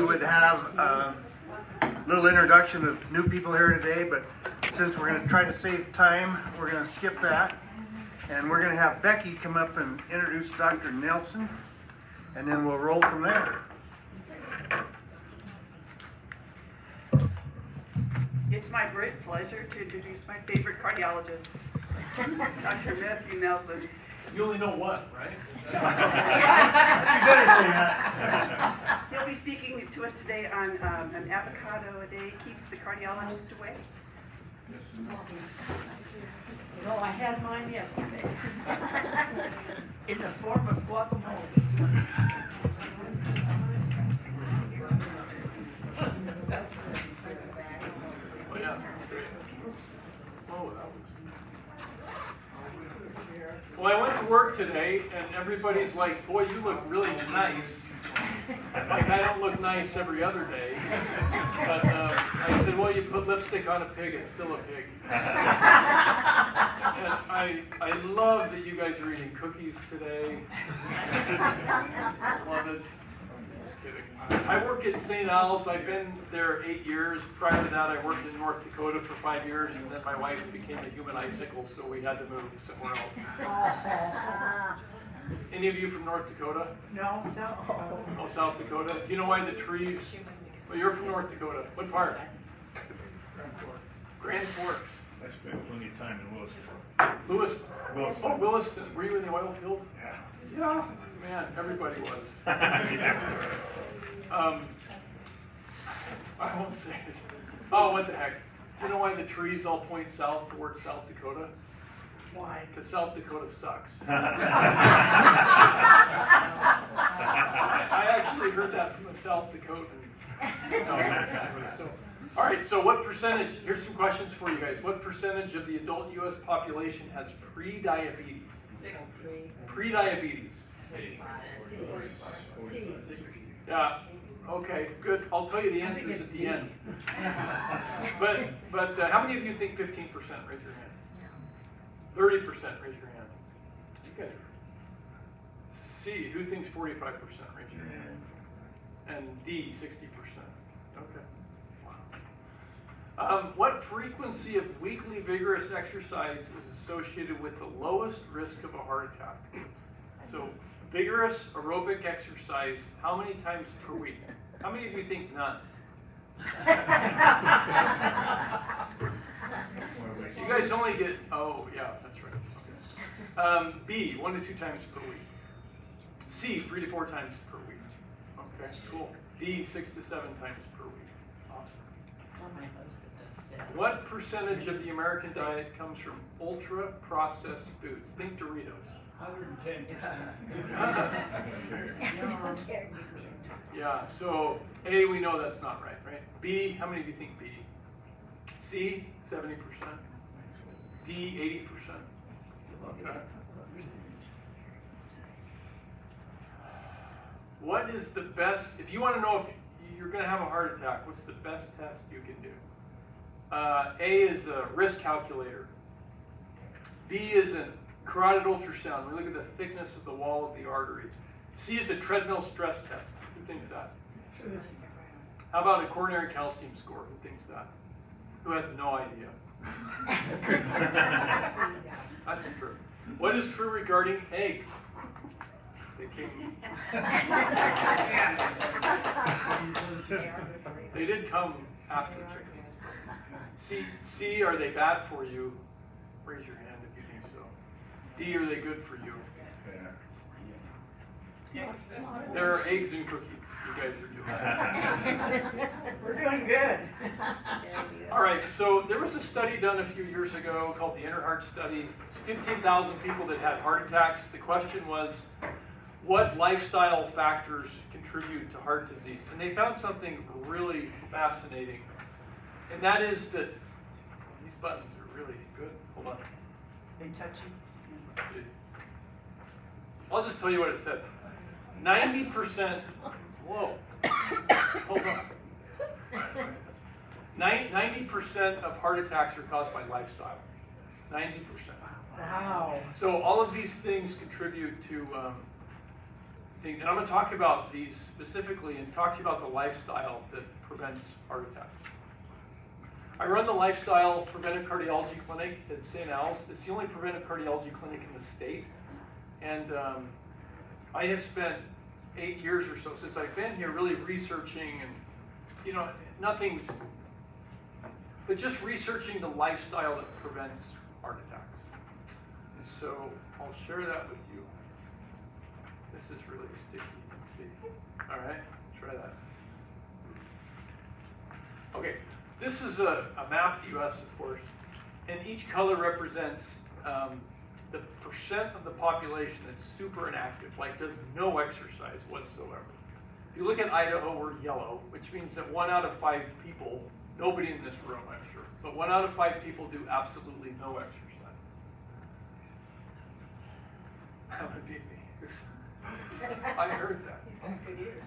We would have a little introduction of new people here today, but since we're going to try to save time, we're going to skip that. And we're going to have Becky come up and introduce Dr. Nelson, and then we'll roll from there. It's my great pleasure to introduce my favorite cardiologist, Dr. Matthew Nelson. You only know one, right? You better say that. He'll be speaking to us today on an avocado a day keeps the cardiologist away. No, I had mine yesterday. In the form of guacamole. Oh, yeah. Oh, that was... Well, I went to work today, and everybody's like, boy, you look really nice. Like, I don't look nice every other day. But I said, well, you put lipstick on a pig, it's still a pig. And I love that you guys are eating cookies today. Love it. Just kidding. I work at St. Al's. I've been there 8 years. Prior to that, I worked in North Dakota for 5 years, and then my wife became a human icicle, so we had to move somewhere else. Any of you from North Dakota? No, so. Oh, South Dakota. Do you know why the trees? Well, you're from North Dakota. What part? Grand Forks. I spent plenty of time in Lewiston. Lewiston. Oh, Williston. Were you in the oil field? Yeah. Yeah. Man, everybody was. I won't say it. Oh, what the heck. You know why the trees all point south towards South Dakota? Why? Because South Dakota sucks. I actually heard that from a South Dakotan. No, so, all right, so what percentage, here's some questions for you guys. What percentage of the adult U.S. population has pre-diabetes? 63. Pre-diabetes. Yeah, okay, good. I'll tell you the answers at the end. But how many of you think 15%? Raise your hand. 30%, raise your hand. You guys are. C, who thinks 45%? Raise your hand. And D, 60%. Okay. Wow. What frequency of weekly vigorous exercise is associated with the lowest risk of a heart attack? So, vigorous aerobic exercise, how many times per week? How many of you think none? You guys only get, oh yeah, that's right. Okay. B, 1 to 2 times per week. C, 3 to 4 times per week. Okay, cool. D, 6 to 7 times per week. Awesome. What percentage of the American diet comes from ultra-processed foods? Think Doritos. 110%. Yeah, so A, we know that's not right, right? B, how many of you think B? C, 70%. D, 80%. Okay. What is the best, if you want to know if you're going to have a heart attack, what's the best test you can do? A is a risk calculator. B is a carotid ultrasound. We look at the thickness of the wall of the artery. C is a treadmill stress test. Who thinks that? How about a coronary calcium score? Who thinks that? Who has no idea? That's true. What is true regarding eggs? They did come after chickens. C, are they bad for you? Raise your hand if you think so. D, are they good for you? There are eggs and cookies. You guys are doing We're doing good. All right, so there was a study done a few years ago called the Inner Heart Study. It's 15,000 people that had heart attacks. The question was, what lifestyle factors contribute to heart disease? And they found something really fascinating. And that is that these buttons are really good. Hold on. They touchy. I'll just tell you what it said. 90%, whoa, hold on. 90% of heart attacks are caused by lifestyle. 90%. Wow. So all of these things contribute to thing, and I'm going to talk about these specifically and talk to you about the lifestyle that prevents heart attacks. I run the Lifestyle Preventive Cardiology Clinic at St. Al's. It's the only preventive cardiology clinic in the state. And I have spent 8 years or so since I've been here really researching and, you know, nothing, but just researching the lifestyle that prevents heart attacks. And so I'll share that with you. This is really sticky. Let's see. All right, try that. Okay. This is a map of the U.S., of course, and each color represents the percent of the population that's super inactive, like does no exercise whatsoever. If you look at Idaho, we're yellow, which means that 1 out of 5 people, nobody in this room, I'm sure, but 1 out of 5 people do absolutely no exercise. That would be me. I heard that. Good ears.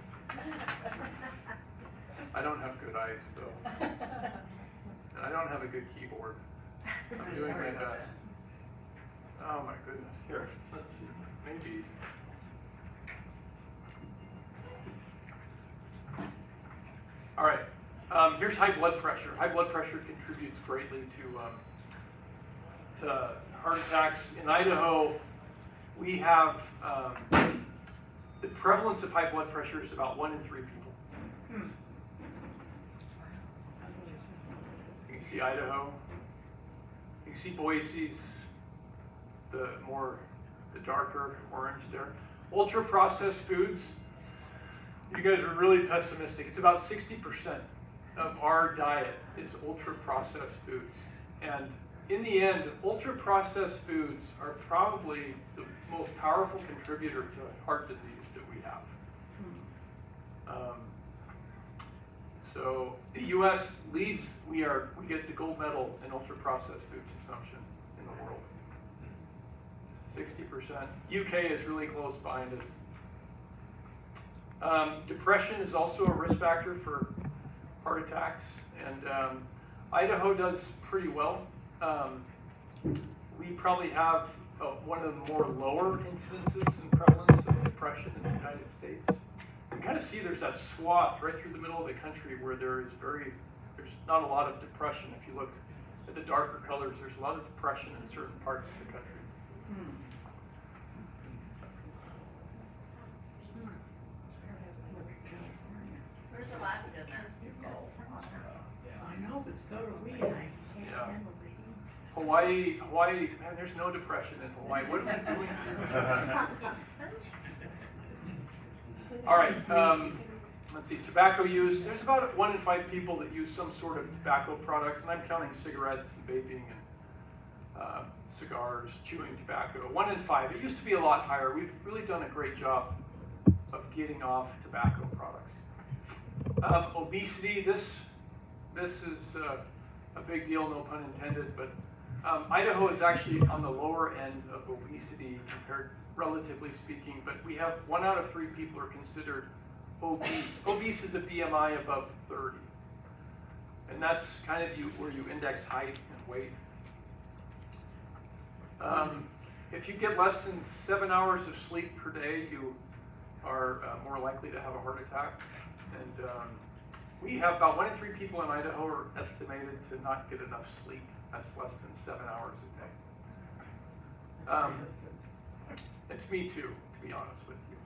I don't have good eyes, though. And I don't have a good keyboard. I'm doing my best. Oh my goodness. Here, let's see. Maybe. All right. Here's high blood pressure. High blood pressure contributes greatly to heart attacks. In Idaho, we have the prevalence of high blood pressure is about 1 in 3 people. You can see Idaho. You can see Boise's, the darker orange there. Ultra processed foods. You guys are really pessimistic. It's about 60% of our diet is ultra processed foods. And in the end, ultra processed foods are probably the most powerful contributor to heart disease that we have. So the U.S. leads. We get the gold medal in ultra processed food consumption in the world. 60%. UK is really close behind us. Depression is also a risk factor for heart attacks, and Idaho does pretty well. We probably have one of the more lower incidences and prevalence of depression in the United States. You kind of see there's that swath right through the middle of the country where there's not a lot of depression. If you look at the darker colors, there's a lot of depression in certain parts of the country. Where's Alaska then? I know, but so do we. And I can't Yeah. handle the heat. Hawaii, man, there's no depression in Hawaii. What are we doing here? All right, let's see, tobacco use. There's about 1 in 5 people that use some sort of tobacco product, and I'm counting cigarettes and vaping and cigars, chewing tobacco. 1 in 5. It used to be a lot higher. We've really done a great job of getting off tobacco products. Obesity, this is a big deal, no pun intended, but Idaho is actually on the lower end of obesity compared, relatively speaking, but we have 1 out of 3 people are considered obese. Obese is a BMI above 30. And that's kind of where you index height and weight. If you get less than 7 hours of sleep per day, you are more likely to have a heart attack. And we have about 1 in 3 people in Idaho are estimated to not get enough sleep. That's less than 7 hours a day. It's me too, to be honest with you.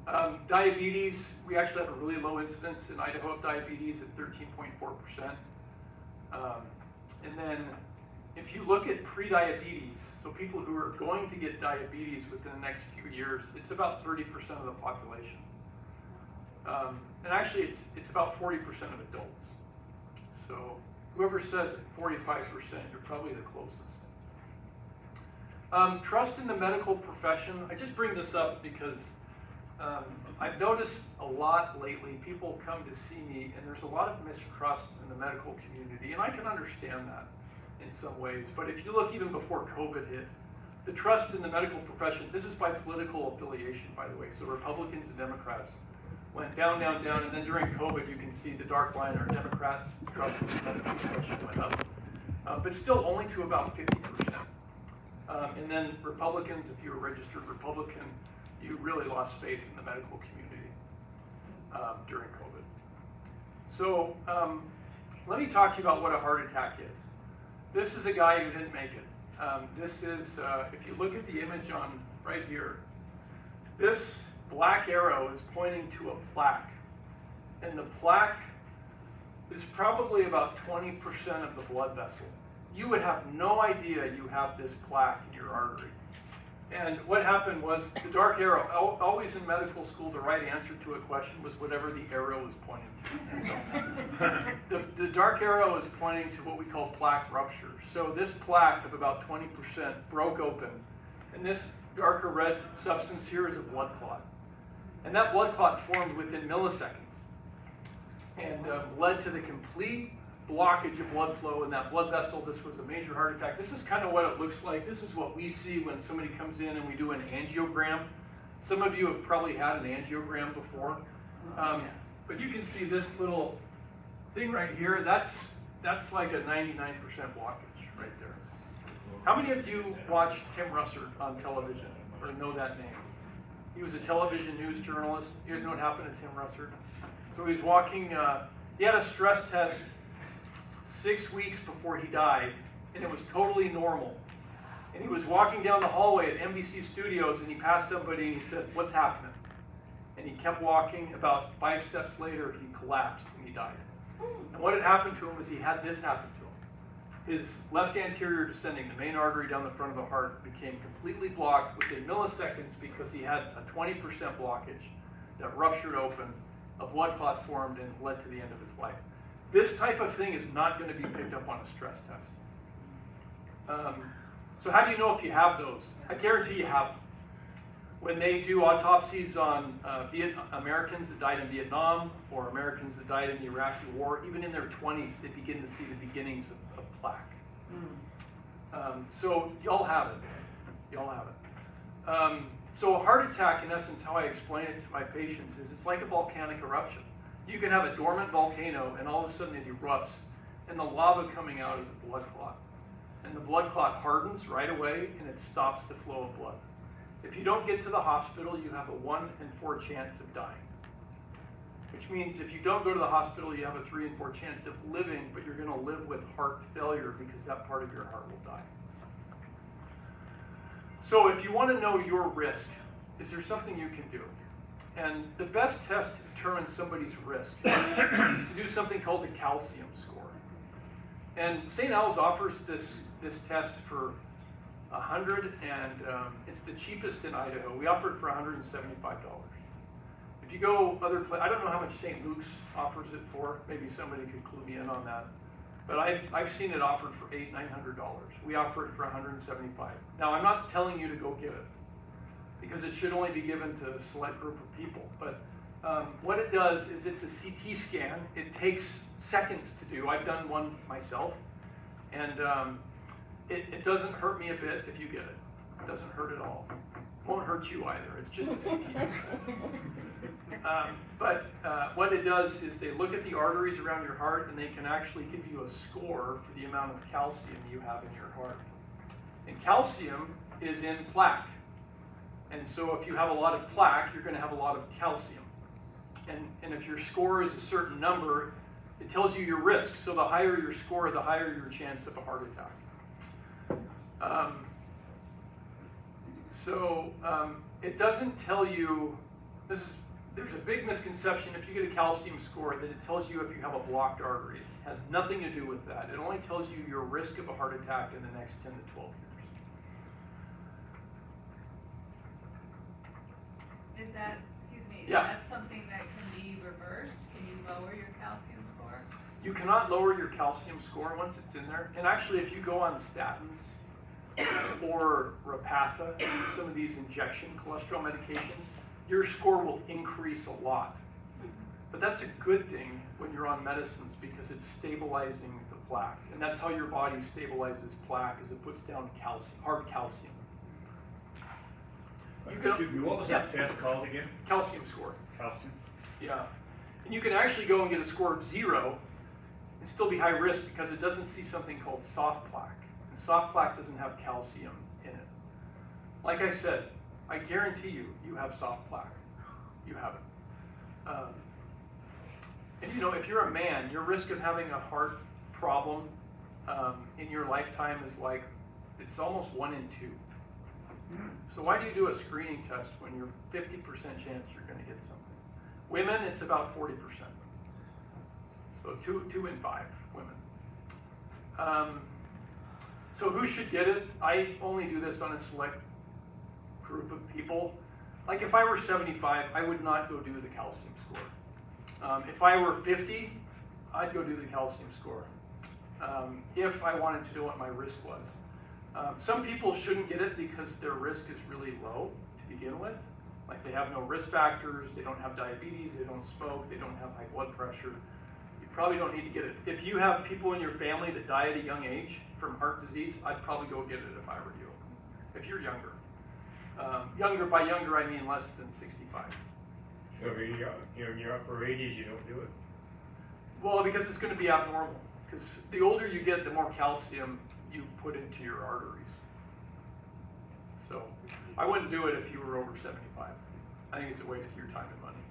But, diabetes, we actually have a really low incidence in Idaho of diabetes at 13.4%. And then if you look at pre-diabetes, so people who are going to get diabetes within the next few years, it's about 30% of the population. And actually it's about 40% of adults. So whoever said 45%, you're probably the closest. Trust in the medical profession. I just bring this up because I've noticed a lot lately, people come to see me and there's a lot of mistrust in the medical community, and I can understand that in some ways. But if you look even before COVID hit, the trust in the medical profession, this is by political affiliation, by the way, so Republicans and Democrats went down, down, down, and then during COVID you can see the dark line, or Democrats' trust in the medical profession went up. But still only to about 50%. And then Republicans, if you're a registered Republican, you really lost faith in the medical community during COVID. So let me talk to you about what a heart attack is. This is a guy who didn't make it. This is, if you look at the image on right here, this black arrow is pointing to a plaque. And the plaque is probably about 20% of the blood vessel. You would have no idea you have this plaque in your artery. And what happened was the dark arrow, always in medical school, the right answer to a question was whatever the arrow was pointing to. The dark arrow is pointing to what we call plaque rupture. So this plaque of about 20% broke open, and this darker red substance here is a blood clot. And that blood clot formed within milliseconds and led to the complete blockage of blood flow in that blood vessel. This was a major heart attack. This is kind of what it looks like. This is what we see when somebody comes in and we do an angiogram. Some of you have probably had an angiogram before. But you can see this little thing right here. That's like a 99% blockage right there. How many of you watch Tim Russert on television or know that name? He was a television news journalist. You guys know what happened to Tim Russert? So he was walking, he had a stress test 6 weeks before he died, and it was totally normal. And he was walking down the hallway at NBC Studios, and he passed somebody, and he said, "What's happening?" And he kept walking. About 5 steps later, he collapsed, and he died. And what had happened to him was he had this happen to him. His left anterior descending, the main artery down the front of the heart, became completely blocked within milliseconds because he had a 20% blockage that ruptured open, a blood clot formed, and led to the end of his life. This type of thing is not going to be picked up on a stress test. So how do you know if you have those? I guarantee you have them. When they do autopsies on Americans that died in Vietnam or Americans that died in the Iraqi war, even in their 20s, they begin to see the beginnings of plaque. So y'all have it. Y'all have it. So a heart attack, in essence, how I explain it to my patients is it's like a volcanic eruption. You can have a dormant volcano and all of a sudden it erupts and the lava coming out is a blood clot. And the blood clot hardens right away and it stops the flow of blood. If you don't get to the hospital, you have a 1 in 4 chance of dying. Which means if you don't go to the hospital, you have a 3 in 4 chance of living, but you're going to live with heart failure because that part of your heart will die. So if you want to know your risk, is there something you can do? And the best test to determine somebody's risk is to do something called the calcium score. And St. Al's offers this test for $100, and it's the cheapest in Idaho. We offer it for $175. If you go other places, I don't know how much St. Luke's offers it for. Maybe somebody could clue me in on that. But I've seen it offered for $800, $900. We offer it for $175. Now, I'm not telling you to go get it, because it should only be given to a select group of people. But what it does is it's a CT scan. It takes seconds to do. I've done one myself. And it doesn't hurt me a bit if you get it. It doesn't hurt at all. It won't hurt you either. It's just a CT scan. But what it does is they look at the arteries around your heart and they can actually give you a score for the amount of calcium you have in your heart. And calcium is in plaque. And so if you have a lot of plaque, you're going to have a lot of calcium. And if your score is a certain number, it tells you your risk. So the higher your score, the higher your chance of a heart attack. It doesn't tell you, there's a big misconception if you get a calcium score that it tells you if you have a blocked artery. It has nothing to do with that. It only tells you your risk of a heart attack in the next 10 to 12 years. Is that, excuse me, Yeah. is that something that can be reversed? Can you lower your calcium score? You cannot lower your calcium score once it's in there. And actually, if you go on statins or Repatha, some of these injection cholesterol medications, your score will increase a lot. But that's a good thing when you're on medicines because it's stabilizing the plaque. And that's how your body stabilizes plaque, is it puts down calcium, hard calcium. Excuse me, what was that test called again? Calcium score. Calcium? Yeah. And you can actually go and get a score of 0 and still be high risk because it doesn't see something called soft plaque. And soft plaque doesn't have calcium in it. Like I said, I guarantee you, you have soft plaque. You have it. And you know, if you're a man, your risk of having a heart problem in your lifetime is like, it's almost 1 in 2. So why do you do a screening test when you're 50% chance you're going to get something? Women, it's about 40%. So 2 in 5 women. So who should get it? I only do this on a select group of people. Like if I were 75, I would not go do the calcium score. If I were 50, I'd go do the calcium score. If I wanted to know what my risk was. Some people shouldn't get it because their risk is really low to begin with. Like they have no risk factors, they don't have diabetes, they don't smoke, they don't have high blood pressure. You probably don't need to get it. If you have people in your family that die at a young age from heart disease, I'd probably go get it if I were you, if you're younger. By younger, I mean less than 65. So if you're in your upper 80s, you don't do it? Well, because it's going to be abnormal. Because the older you get, the more calcium you put into your arteries. So I wouldn't do it if you were over 75. I think it's a waste of your time and money.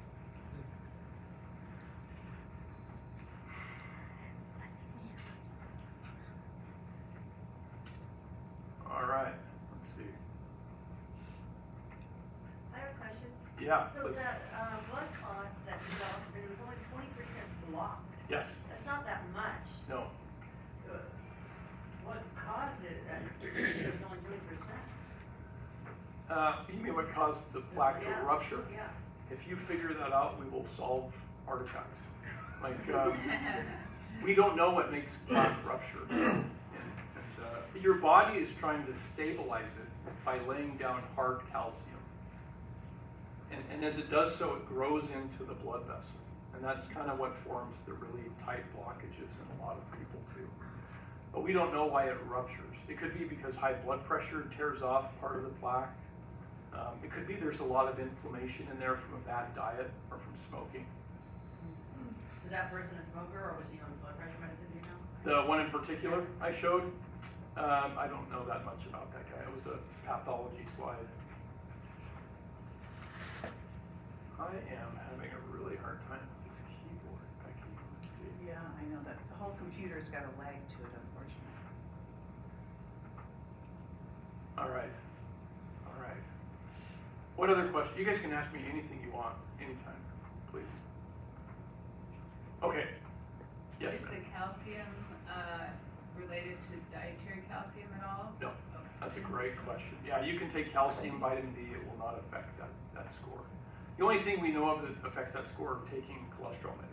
All right, let's see. I have a question. Yeah. So please. that blood clot that developed, it was only 20% blocked. Yes. That's not that much. No. What caused it? It was only 20%. You mean what caused the plaque to rupture? Yeah. If you figure that out, we will solve heart attacks. Like, we don't know what makes plaque rupture. And your body is trying to stabilize it by laying down hard calcium. And as it does so, it grows into the blood vessel. And that's kind of what forms the really tight blockages in a lot of people too. But we don't know why it ruptures. It could be because high blood pressure tears off part of the plaque. It could be there's a lot of inflammation in there from a bad diet or from smoking. Was that person a smoker or was he on blood pressure medicine, do you know? The one in particular I showed, I don't know that much about that guy. It was a pathology slide. I am having a really hard time with this keyboard. Yeah, I know that. The whole computer's got a lag to it, unfortunately. All right. All right. What other questions? You guys can ask me anything you want, anytime, please. Okay. Yes, Is the ma'am. calcium related to dietary calcium at all? No, that's a great question. Yeah, you can take calcium, vitamin D, it will not affect that score. The only thing we know of that affects that score are taking cholesterol medications.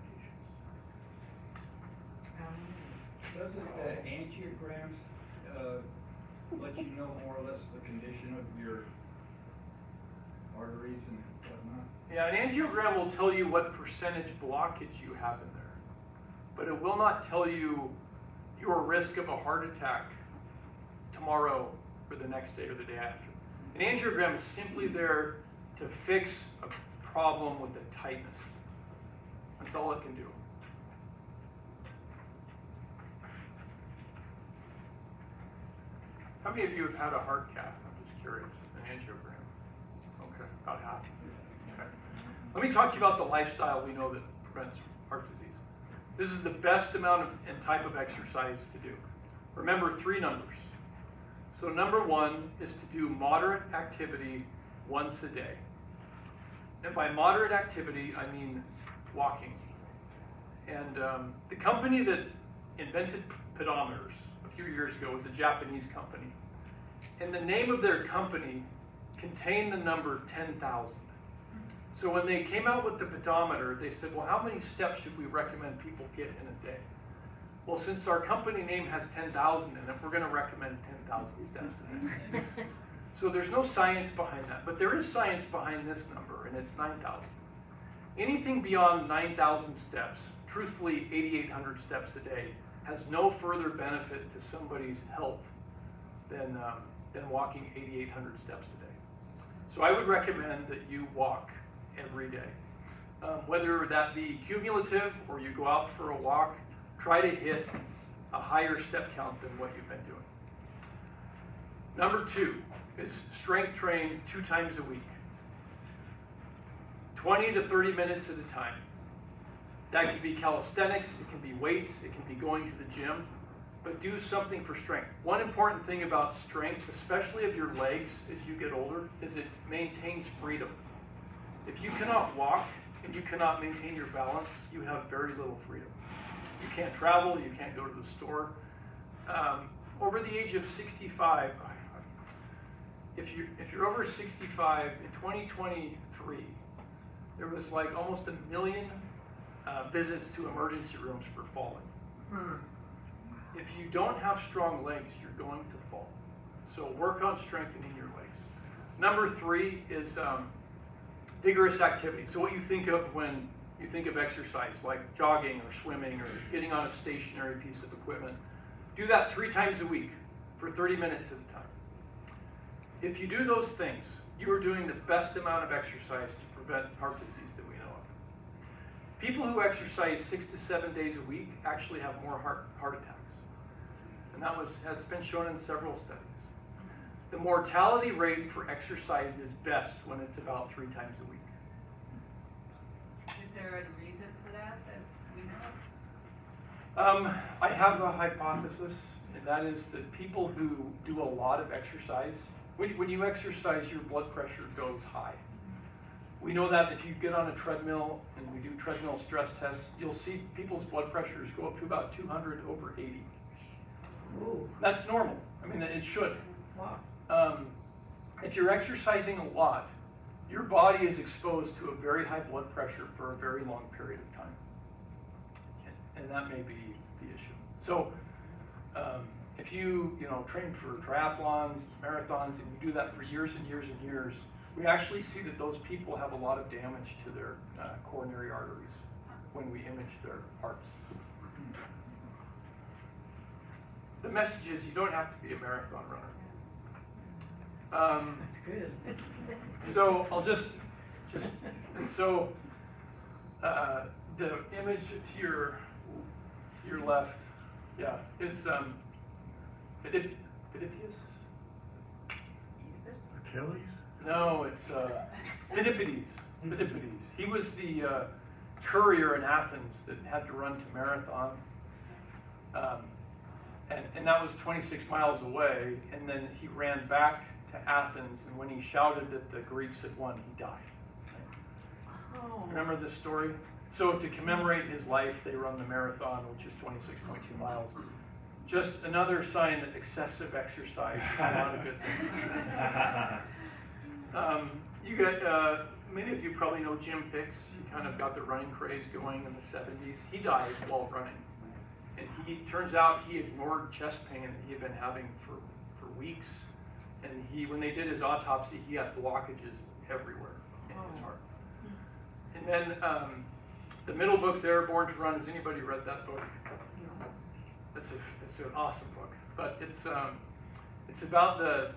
Doesn't angiograms let you know more or less the condition of your arteries and whatnot? Yeah, an angiogram will tell you what percentage blockage you have in there, but it will not tell you your risk of a heart attack tomorrow or the next day or the day after. An angiogram is simply there to fix a problem with the tightness. That's all it can do. How many of you have had a heart cath? I'm just curious. An angiogram. Okay, about half. Okay. Let me talk to you about the lifestyle we know that prevents heart disease. This is the best amount of and type of exercise to do. Remember 3 numbers. So number 1 is to do moderate activity once a day. And by moderate activity, I mean walking. And the company that invented pedometers a few years ago was a Japanese company. And the name of their company contained the number 10,000. So when they came out with the pedometer, they said, well, how many steps should we recommend people get in a day? Well, since our company name has 10,000 in it, we're going to recommend 10,000 steps a day. So there's no science behind that, but there is science behind this number, and it's 9,000. Anything beyond 9,000 steps, truthfully 8,800 steps a day, has no further benefit to somebody's health than walking 8,800 steps a day. So I would recommend that you walk every day. Whether that be cumulative or you go out for a walk, try to hit a higher step count than what you've been doing. Number 2 is strength train 2 times a week. 20 to 30 minutes at a time. That can be calisthenics, it can be weights, it can be going to the gym, but do something for strength. One important thing about strength, especially of your legs as you get older, is it maintains freedom. If you cannot walk and you cannot maintain your balance, you have very little freedom. You can't travel, you can't go to the store. Over the age of 65, if you're over 65, in 2023, there was like almost 1 million visits to emergency rooms for falling. If you don't have strong legs, you're going to fall. So work on strengthening your legs. Number 3 is vigorous activity. So what you think of when you think of exercise, like jogging or swimming or getting on a stationary piece of equipment, do that 3 times a week for 30 minutes at a time. If you do those things, you are doing the best amount of exercise to prevent heart disease that we know of. People who exercise 6 to 7 days a week actually have more heart attacks. And that's been shown in several studies. The mortality rate for exercise is best when it's about 3 times a week. Is there a reason for that we know of? I have a hypothesis, and that is that people who do a lot of exercise, when you exercise, your blood pressure goes high. We know that if you get on a treadmill and we do treadmill stress tests, you'll see people's blood pressures go up to about 200/80. Ooh, That's normal. I mean, it should. wow. If you're exercising a lot, your body is exposed to a very high blood pressure for a very long period of time. And that may be the issue. So if you train for triathlons, marathons, and you do that for years and years and years, we actually see that those people have a lot of damage to their coronary arteries when we image their hearts. The message is you don't have to be a marathon runner. That's good. So I'll just and so the image to your left, yeah, is Phidippus? Achilles? No, it's Phidippides. Phidippides. He was the courier in Athens that had to run to Marathon. And that was 26 miles away, and then he ran back to Athens, and when he shouted that the Greeks had won, he died. Oh. Remember this story? So to commemorate his life, they run the marathon, which is 26.2 miles. Just another sign that excessive exercise is not a good thing. You got many of you probably know Jim Hicks. He kind of got the running craze going in the 70s. He died while running. And turns out he ignored chest pain that he had been having for weeks. And when they did his autopsy, he had blockages everywhere in his heart. And then the middle book there, Born to Run, has anybody read that book? It's an awesome book. But it's about the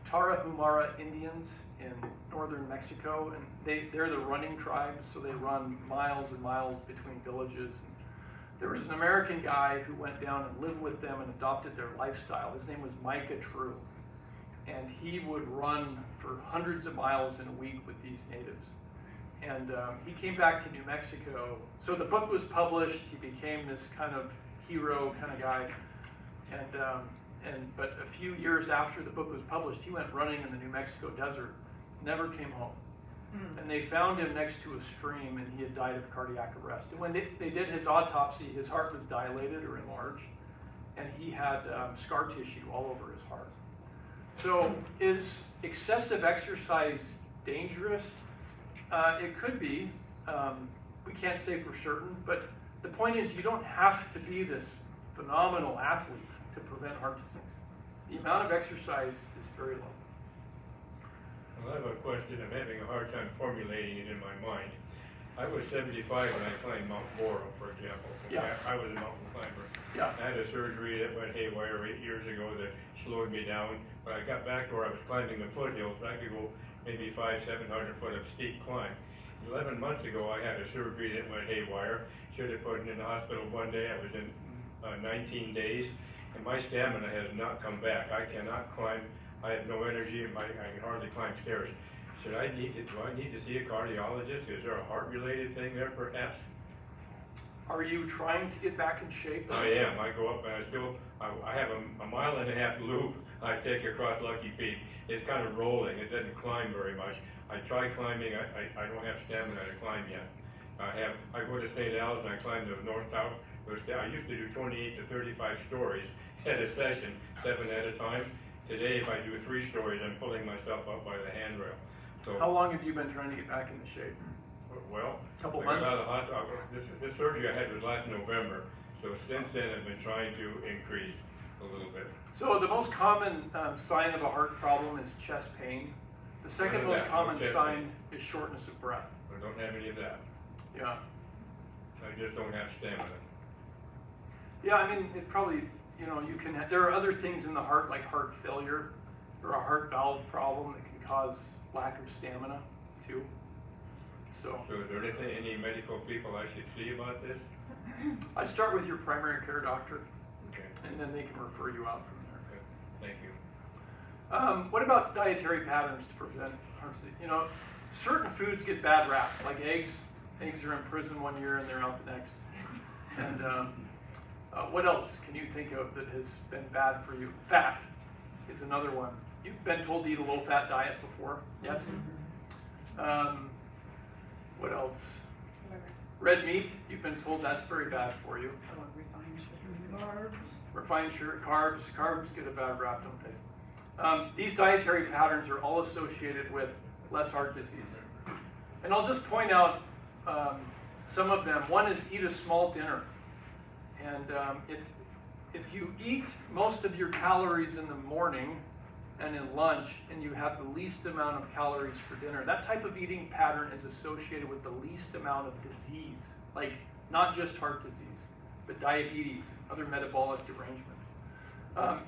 Tarahumara Indians in northern Mexico, and they're the running tribe, so they run miles and miles between villages. There was an American guy who went down and lived with them and adopted their lifestyle. His name was Micah True. And he would run for hundreds of miles in a week with these natives. And he came back to New Mexico. So the book was published. He became this kind of hero kind of guy. But a few years after the book was published, he went running in the New Mexico desert, never came home. And they found him next to a stream, and he had died of cardiac arrest. And when they did his autopsy, his heart was dilated or enlarged, and he had scar tissue all over his heart. So is excessive exercise dangerous? It could be. We can't say for certain, but the point is you don't have to be this phenomenal athlete to prevent heart disease. The amount of exercise is very low. Well, I have a question. I'm having a hard time formulating it in my mind. I was 75 when I climbed Mount Boro, for example. Yeah. I was a mountain climber. Yeah. I had a surgery that went haywire 8 years ago that slowed me down. But I got back to where I was climbing the foothills. I could go maybe 500-700 foot of steep climb. 11 months ago, I had a surgery that went haywire. Should have put me in the hospital one day. I was in 19 days, and my stamina has not come back. I cannot climb I have no energy, and I can hardly climb stairs. Do I need to see a cardiologist? Is there a heart-related thing there, perhaps? Are you trying to get back in shape? I am. I go up and I have a mile and a half loop I take across Lucky Peak. It's kind of rolling. It doesn't climb very much. I try climbing. I don't have stamina to climb yet. I go to St. Al's and I climb the North Tower. I used to do 28 to 35 stories at a session, 7 at a time. Today, if I do 3 stories, I'm pulling myself up by the handrail. So How long have you been trying to get back into shape? well, Couple I got months? out of the hospital. This surgery I had was last November. So since then, I've been trying to increase a little bit. So the most common sign of a heart problem is chest pain. The second None of most that, no common chest sign is shortness of breath. I don't have any of that. Yeah. I just don't have stamina. Yeah, I mean, it probably, you can, there are other things in the heart like heart failure or a heart valve problem that can cause lack of stamina too. So So is there any medical people I should see about this? I start with your primary care doctor Okay. and then they can refer you out from there. Okay. Thank you. What about dietary patterns to prevent heart disease? Certain foods get bad raps, like eggs. Eggs are in prison 1 year and they're out the next. And what else can you think of that has been bad for you? Fat is another one. You've been told to eat a low-fat diet before, yes? What else? Red meat, you've been told that's very bad for you. Refined sugar, carbs get a bad rap, don't they? These dietary patterns are all associated with less heart disease. And I'll just point out some of them. One is eat a small dinner. And if you eat most of your calories in the morning and in lunch, and you have the least amount of calories for dinner, that type of eating pattern is associated with the least amount of disease, like not just heart disease, but diabetes, other metabolic derangements.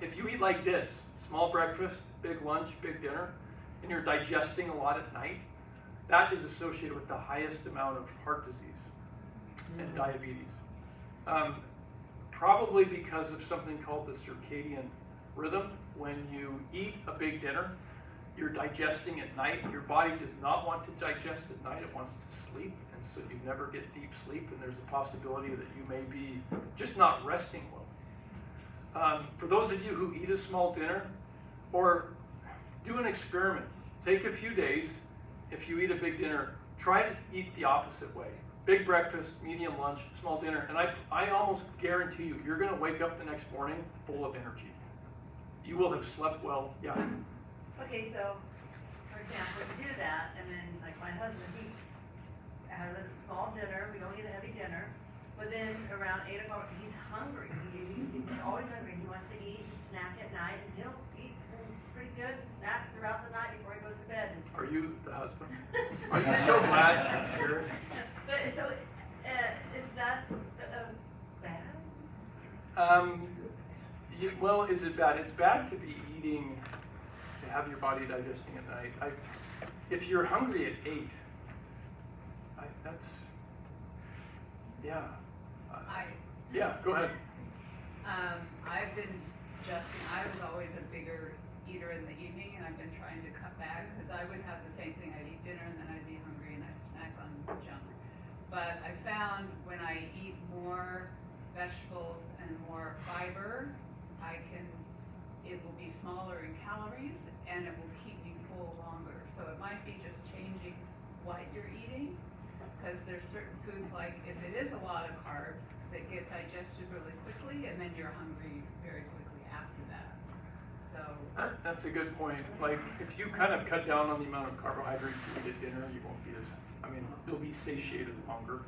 If you eat like this, small breakfast, big lunch, big dinner, and you're digesting a lot at night, that is associated with the highest amount of heart disease and diabetes. Probably because of something called the circadian rhythm. When you eat a big dinner, you're digesting at night. Your body does not want to digest at night. It wants to sleep, and so you never get deep sleep, and there's a possibility that you may be just not resting well. For those of you who eat a small dinner, or do an experiment. Take a few days. If you eat a big dinner, try to eat the opposite way. Big breakfast, medium lunch, small dinner, and I almost guarantee you, you're going to wake up the next morning full of energy. You will have slept well. Yeah. Okay, so, for example, we do that, and then, like my husband, he has a small dinner, we don't eat a heavy dinner, but then around 8 o'clock, he's hungry. He's always hungry. He wants to eat, snack at night, and he'll eat pretty good, snack throughout the night before he goes to bed. Are you the husband? Are you so glad she's here? But, so, is that bad? Well, is it bad? It's bad to be eating, to have your body digesting at night. If you're hungry at 8, yeah. Yeah, go ahead. I've been adjusting. I was always a bigger eater in the evening, and I've been trying to cut back because I would have the same thing. I'd eat dinner, and then I'd be hungry, and I'd snack on junk. But I found when I eat more vegetables and more fiber, it will be smaller in calories, and it will keep me full longer. So it might be just changing what you're eating, because there's certain foods, like if it is a lot of carbs, that get digested really quickly, and then you're hungry very quickly after that. So That's a good point. Like, if you kind of cut down on the amount of carbohydrates you eat at dinner, you won't be you'll be satiated longer.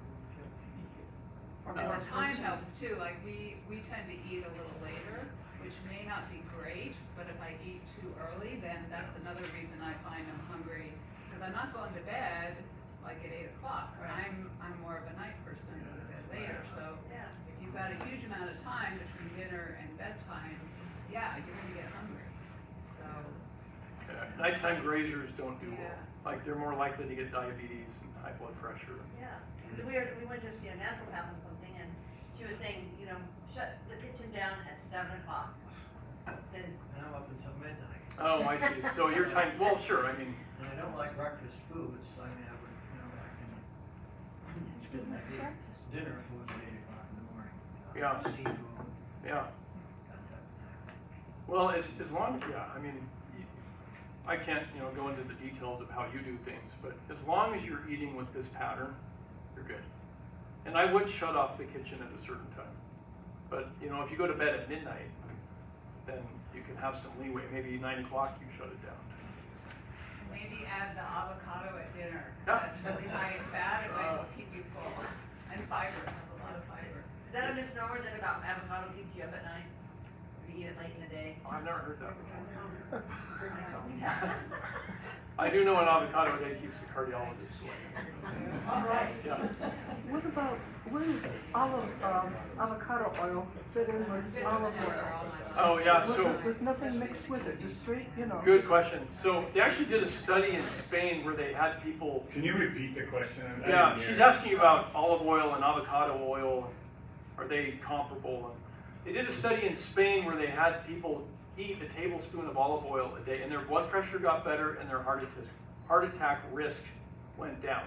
and the time helps too. Like we tend to eat a little later, which may not be great, but if I eat too early, then that's another reason I find I'm hungry, because I'm not going to bed like at 8 o'clock. Right. I'm more of a night person, I go to bed later. So Yeah. if you've got a huge amount of time between dinner and bedtime, yeah, you're going to get hungry. So Nighttime grazers don't do well. Yeah. Like, they're more likely to get diabetes and high blood pressure. Yeah, because we went to see a naturopath or something, and she was saying, shut the kitchen down at 7 o'clock. And I'm up until midnight. Oh, I see. So your time, well, sure, I mean, And I don't like breakfast foods, I mean, I would, you know, I can, it's good enough to eat dinner foods at 8 o'clock in the morning. You know, Yeah. Seafood, yeah. that type of thing. Well, as long, yeah, I mean, I can't, go into the details of how you do things, but as long as you're eating with this pattern, you're good. And I would shut off the kitchen at a certain time. But, if you go to bed at midnight, then you can have some leeway. Maybe 9 o'clock you shut it down. Maybe add the avocado at dinner. Yeah. That's really high in fat, it might keep you full. And fiber, it has a lot of fiber. Is that a misnomer that about avocado keeps you up at night? Or you eat it late in the day? Oh, I've never heard that before. Yeah. I do know an avocado a day keeps the cardiologist away. All right. Yeah. What about, where is avocado oil fit in with olive oil? Oh, yeah, so. With nothing mixed with it, just straight, Good question. So they actually did a study in Spain where they had people. Can you repeat the question? I Yeah, didn't hear she's it. asking about olive oil and avocado oil. Are they comparable? They did a study in Spain where they had people eat a tablespoon of olive oil a day, and their blood pressure got better, and their heart attack risk went down.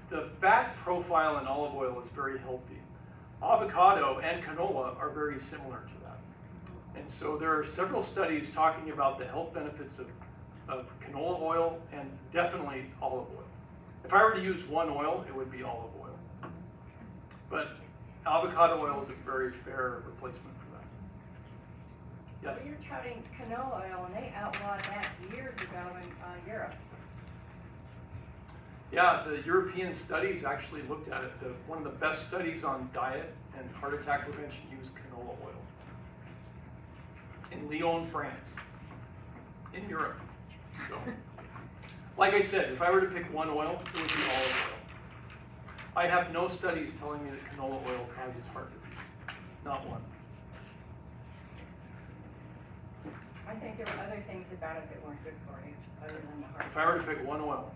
The fat profile in olive oil is very healthy. Avocado and canola are very similar to that. And so there are several studies talking about the health benefits of canola oil and definitely olive oil. If I were to use one oil, it would be olive oil. But avocado oil is a very fair replacement for that. Yes? Well, you're touting canola oil, and they outlawed that years ago in Europe. Yeah, the European studies actually looked at it. One of the best studies on diet and heart attack prevention used canola oil. In Lyon, France. In Europe. So, like I said, if I were to pick one oil, it would be olive oil. I have no studies telling me that canola oil causes heart disease. Not one. I think there were other things about it that weren't good for you, other than the heart. If I were to pick one oil,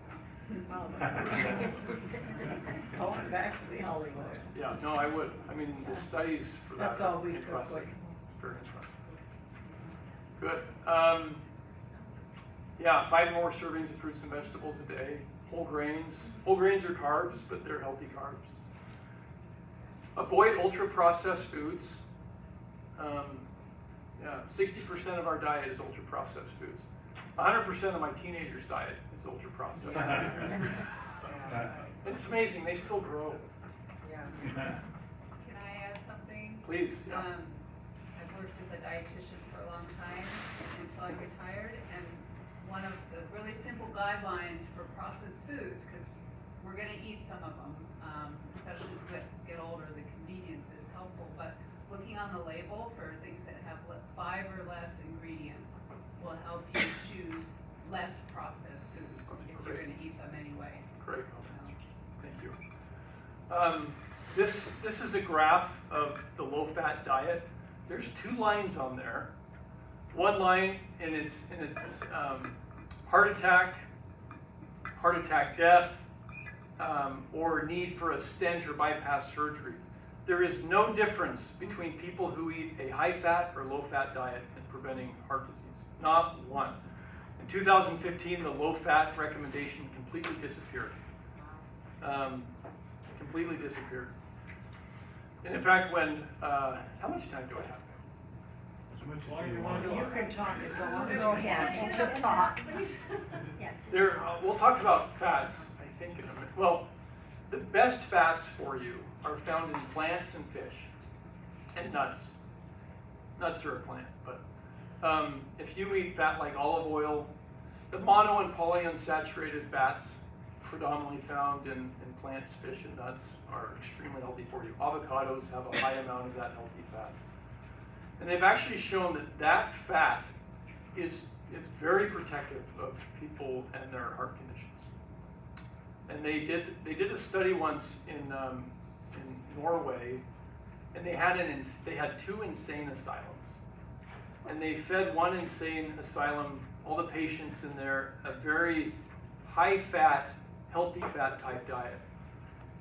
Going back to the olive oil. yeah, no, I would. I mean, the studies for that That's all are we cook impressive. with. Very impressive. Good. Yeah, 5 more servings of fruits and vegetables a day. Whole grains. Whole grains are carbs, but they're healthy carbs. Avoid ultra-processed foods. 60% of our diet is ultra-processed foods. 100% of my teenagers' diet is ultra-processed. It's amazing, they still grow. Yeah. Can I add something? Please, yeah. I've worked as a dietitian for a long time until I retired, and one of the really simple guidelines for processed foods, because we're going to eat some of them, especially as we get older, the convenience is helpful, but looking on the label for things that have 5 or less ingredients will help you choose less processed foods if you're going to eat them anyway. Great. Thank you. This is a graph of the low-fat diet. There's 2 lines on there. One line and it's heart attack death, or need for a stent or bypass surgery. There is no difference between people who eat a high-fat or low-fat diet in preventing heart disease. Not one. In 2015, the low-fat recommendation completely disappeared. Completely disappeared. And in fact, when, how much time do I have? You can talk as long as you Go want. ahead and just talk. We'll talk about fats, I think, in a minute. Well, the best fats for you are found in plants and fish and nuts. Nuts are a plant, but if you eat fat like olive oil, the mono and polyunsaturated fats predominantly found in plants, fish, and nuts are extremely healthy for you. Avocados have a high amount of that healthy fat. And they've actually shown that fat is very protective of people and their heart conditions. And they did a study once in Norway, and they had 2 insane asylums, and they fed one insane asylum, all the patients in there, a very high fat, healthy fat type diet.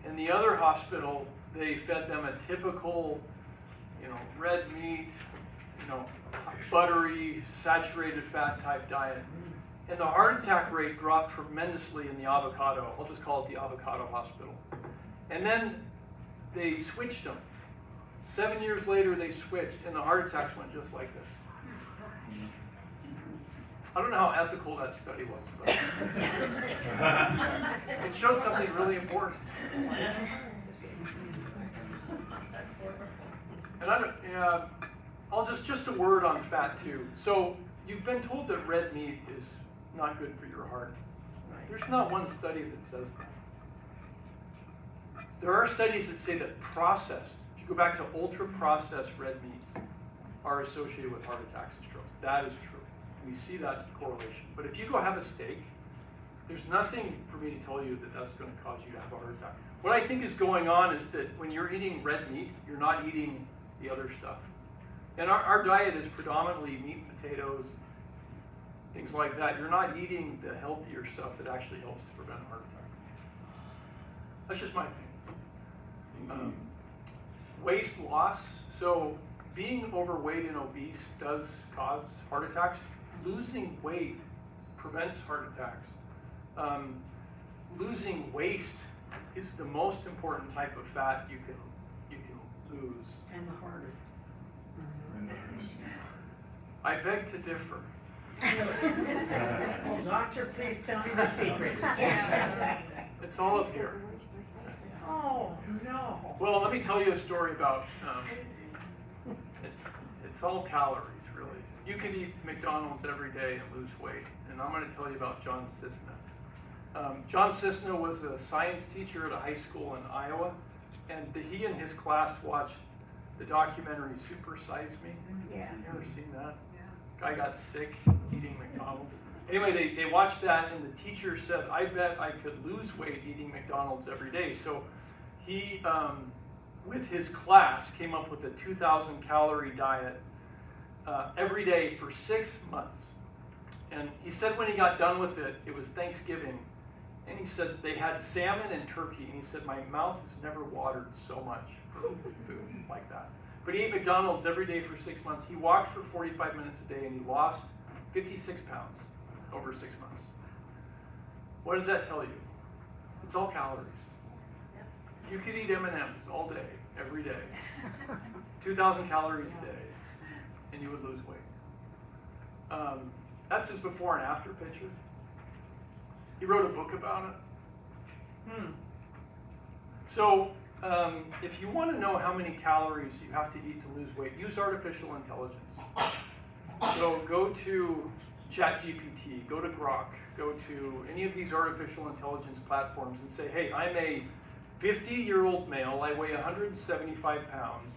In the other hospital, they fed them a typical, red meat, buttery, saturated fat type diet. And the heart attack rate dropped tremendously in the avocado. I'll just call it the avocado hospital. And then they switched them. 7 years later, they switched, and the heart attacks went just like this. I don't know how ethical that study was, but it showed something really important. And I'll just a word on fat too. So you've been told that red meat is not good for your heart. There's not one study that says that. There are studies that say that processed, if you go back to ultra-processed red meats, are associated with heart attacks and strokes. That is true. We see that correlation. But if you go have a steak, there's nothing for me to tell you that that's going to cause you to have a heart attack. What I think is going on is that when you're eating red meat, you're not eating the other stuff. And our diet is predominantly meat, potatoes, things like that. You're not eating the healthier stuff that actually helps to prevent a heart attack. That's just my opinion. Waist loss. So being overweight and obese does cause heart attacks. Losing weight prevents heart attacks. Losing waste is the most important type of fat you can lose. And the hardest. I beg to differ. Well, doctor, please tell me the secret. It's all up here. Oh, no. Well, let me tell you a story about, it's all calories, really. You can eat McDonald's every day and lose weight. And I'm going to tell you about John Cisna. John Cisna was a science teacher at a high school in Iowa. And he and his class watched the documentary Super Size Me. Yeah. You ever seen that? Guy got sick eating McDonald's. Anyway, they watched that, and the teacher said, I bet I could lose weight eating McDonald's every day. So he, with his class, came up with a 2,000 calorie diet every day for 6 months. And he said when he got done with it, it was Thanksgiving, and he said they had salmon and turkey, and he said, my mouth has never watered so much for food like that. But he ate McDonald's every day for 6 months. He walked for 45 minutes a day, and he lost 56 pounds over 6 months. What does that tell you? It's all calories. You could eat M&Ms all day, every day, 2,000 calories a day, and you would lose weight. That's his before and after picture. He wrote a book about it. So if you want to know how many calories you have to eat to lose weight, use artificial intelligence. So go to ChatGPT, go to Grok, go to any of these artificial intelligence platforms and say, hey, I'm a 50-year-old male, I weigh 175 pounds,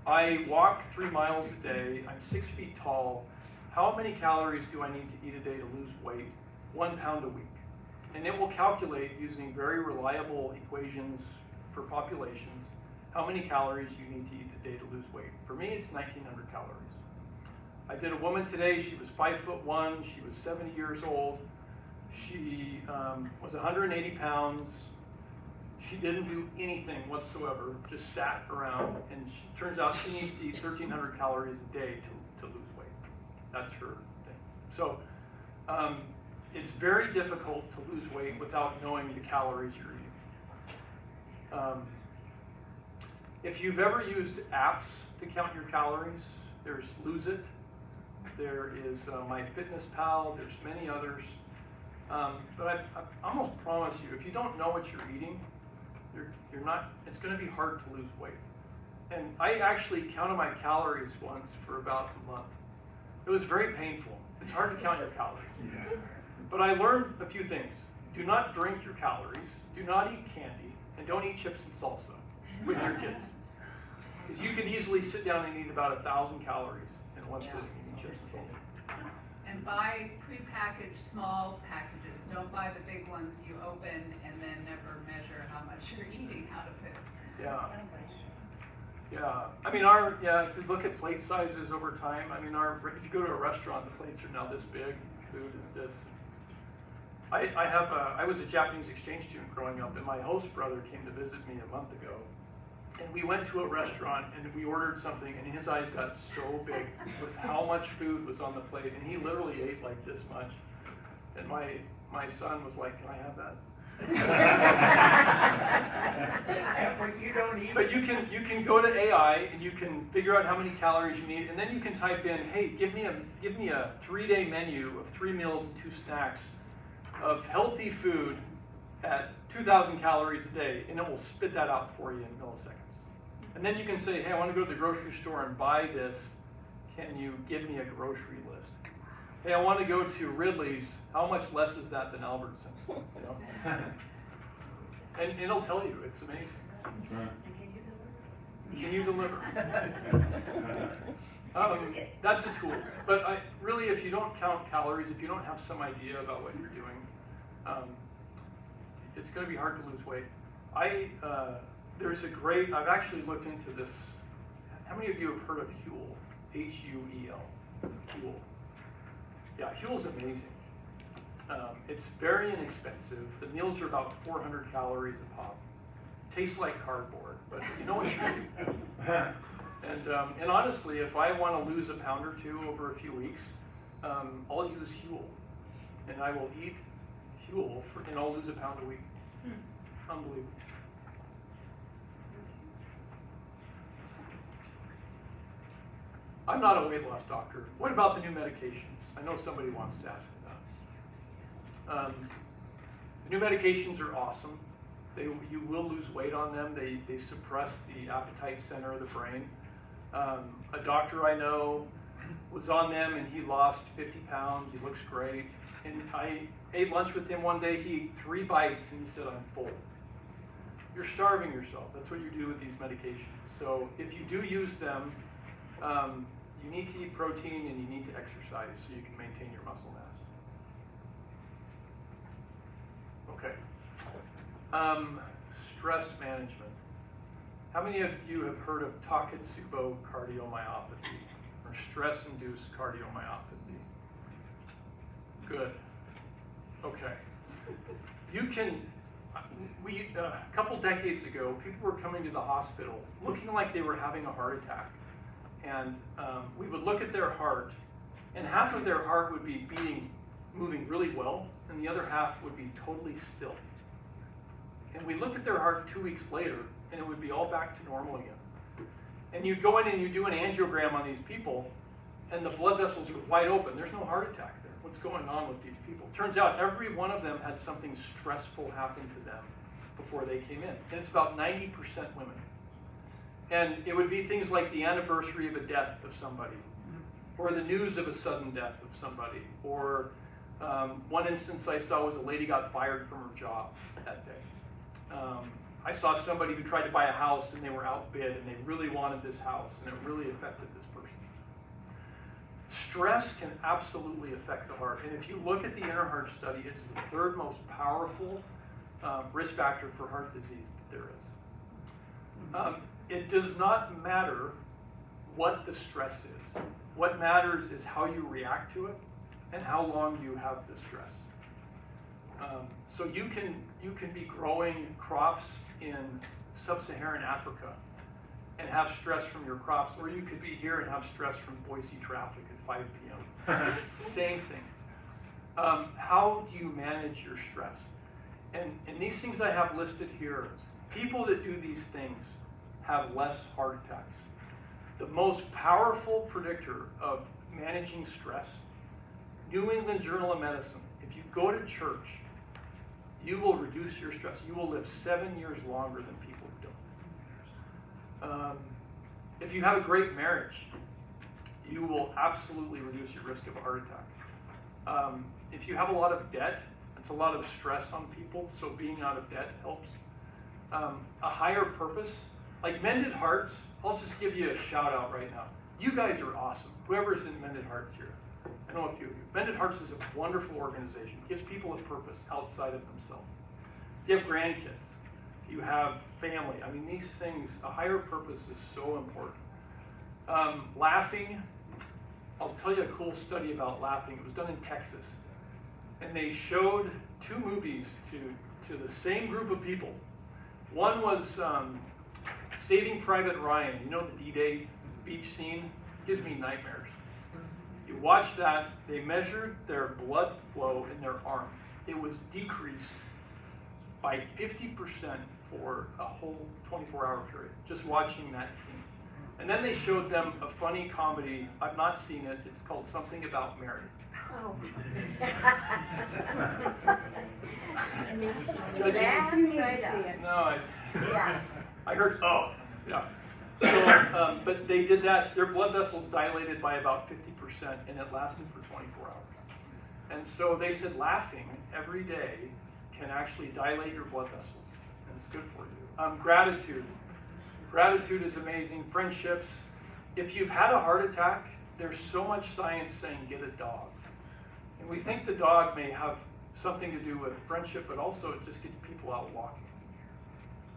I walk 3 miles a day, I'm 6 feet tall, how many calories do I need to eat a day to lose weight? 1 pound a week. And it will calculate using very reliable equations for populations how many calories you need to eat a day to lose weight. For me, it's 1,900 calories. I did a woman today, she was 5'1", she was 70 years old, she was 180 pounds, she didn't do anything whatsoever, just sat around, and turns out she needs to eat 1,300 calories a day to lose weight. That's her thing. So it's very difficult to lose weight without knowing the calories you're eating. If you've ever used apps to count your calories, there's Lose It, there is MyFitnessPal, there's many others. But I almost promise you, if you don't know what you're eating, you're not. It's going to be hard to lose weight. And I actually counted my calories once for about a month. It was very painful. It's hard to count your calories. But I learned a few things. Do not drink your calories. Do not eat candy. And don't eat chips and salsa with your kids. Because you can easily sit down and eat about 1,000 calories in one sitting eating chips and salsa. And buy prepackaged small packages. Don't buy the big ones you open and then never measure how much you're eating out of it. Yeah. Yeah. I mean, if you look at plate sizes over time, I mean, if you go to a restaurant, the plates are now this big. Food is this. I was a Japanese exchange student growing up, and my host brother came to visit me a month ago. And we went to a restaurant and we ordered something, and his eyes got so big with how much food was on the plate, and he literally ate like this much. And my son was like, "Can I have that?" But you don't eat. But you can go to AI and you can figure out how many calories you need, and then you can type in, "Hey, give me a 3-day menu of 3 meals and 2 snacks of healthy food at 2,000 calories a day," and it will spit that out for you in milliseconds. And then you can say, "Hey, I want to go to the grocery store and buy this. Can you give me a grocery list? Hey, I want to go to Ridley's. How much less is that than Albertsons?" You know? And it'll tell you. It's amazing. Can you deliver? That's a tool. But really, if you don't count calories, if you don't have some idea about what you're doing, it's going to be hard to lose weight. I've actually looked into this. How many of you have heard of Huel? Huel. Huel. Yeah, Huel's amazing. It's very inexpensive. The meals are about 400 calories a pop. Tastes like cardboard, but you know what you do. And honestly, if I want to lose a pound or 2 over a few weeks, I'll use Huel, and I will eat Huel and I'll lose a pound a week. Unbelievable. I'm not a weight loss doctor. What about the new medications? I know somebody wants to ask me that. The new medications are awesome. You will lose weight on them. They suppress the appetite center of the brain. A doctor I know was on them and he lost 50 pounds. He looks great. And I ate lunch with him one day. He ate 3 bites and he said, "I'm full." You're starving yourself. That's what you do with these medications. So if you do use them, you need to eat protein and you need to exercise so you can maintain your muscle mass. Okay. Stress management. How many of you have heard of Takotsubo cardiomyopathy or stress-induced cardiomyopathy? Good. Okay. A couple decades ago, people were coming to the hospital looking like they were having a heart attack. And we would look at their heart, and half of their heart would be moving really well, and the other half would be totally still. And we look at their heart 2 weeks later, and it would be all back to normal again. And you go in and you do an angiogram on these people, and the blood vessels are wide open. There's no heart attack there. What's going on with these people? Turns out every one of them had something stressful happen to them before they came in. And it's about 90% women. And it would be things like the anniversary of a death of somebody, or the news of a sudden death of somebody, or one instance I saw was a lady got fired from her job that day. I saw somebody who tried to buy a house and they were outbid and they really wanted this house and it really affected this person. Stress can absolutely affect the heart. And if you look at the Inner Heart study, it's the 3rd most powerful risk factor for heart disease that there is. It does not matter what the stress is. What matters is how you react to it and how long you have the stress. So you can be growing crops in sub-Saharan Africa and have stress from your crops, or you could be here and have stress from Boise traffic at 5 p.m. Same thing. How do you manage your stress? And these things I have listed here, people that do these things have less heart attacks. The most powerful predictor of managing stress, New England Journal of Medicine. If you go to church, you will reduce your stress. You will live 7 years longer than people who don't. If you have a great marriage, you will absolutely reduce your risk of a heart attack. If you have a lot of debt, it's a lot of stress on people, so being out of debt helps. A higher purpose, like Mended Hearts, I'll just give you a shout out right now. You guys are awesome. Whoever's in Mended Hearts here. I know a few of you. Mended Hearts is a wonderful organization. It gives people a purpose outside of themselves. If you have grandkids, if you have family, I mean, these things, a higher purpose is so important. Laughing, I'll tell you a cool study about laughing. It was done in Texas. And they showed 2 movies to the same group of people. One was Saving Private Ryan, you know the D-Day beach scene? Gives me nightmares. You watch that, they measured their blood flow in their arm. It was decreased by 50% for a whole 24-hour period, just watching that scene. And then they showed them a funny comedy. I've not seen it. It's called Something About Mary. Oh. That you need to see it. No, Yeah. I heard, oh, yeah. So, but they did that, their blood vessels dilated by about 50%, and it lasted for 24 hours. And so they said laughing every day can actually dilate your blood vessels, and it's good for you. Gratitude. Gratitude is amazing. Friendships. If you've had a heart attack, there's so much science saying get a dog. And we think the dog may have something to do with friendship, but also it just gets people out walking.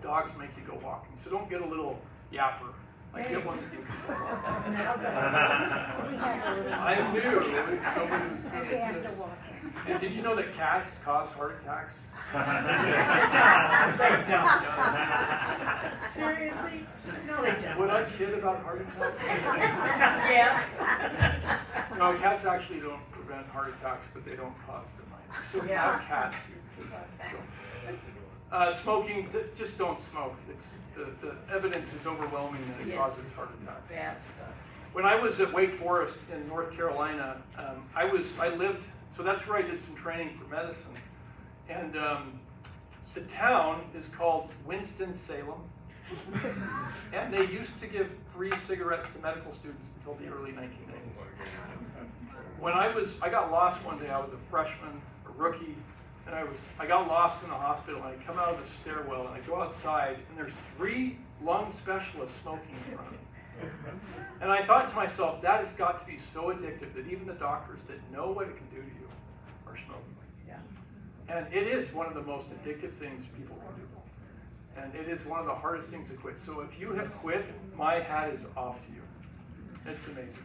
Dogs make you go walking. So don't get a little yapper. Like get one that you can go walking. I knew somebody was going to do this. And did you know that cats cause heart attacks? They don't. Seriously? No, they don't. Would I kid about heart attacks? Yes. No, cats actually don't prevent heart attacks, but they don't cause them either. So if you Yeah. have cats, smoking, just don't smoke. It's the evidence is overwhelming that it Yes. causes heart attacks. Bad stuff. When I was at Wake Forest in North Carolina, I lived, so that's where I did some training for medicine. And the town is called Winston-Salem. And they used to give free cigarettes to medical students until the early 1990s. When I got lost one day, I was a freshman, a rookie, and I got lost in the hospital, and I come out of the stairwell, and I go outside, and there's 3 lung specialists smoking in front of me. And I thought to myself, that has got to be so addictive that even the doctors that know what it can do to you are smoking. Yeah. And it is one of the most addictive things people can do. And it is one of the hardest things to quit. So if you have quit, my hat is off to you. It's amazing.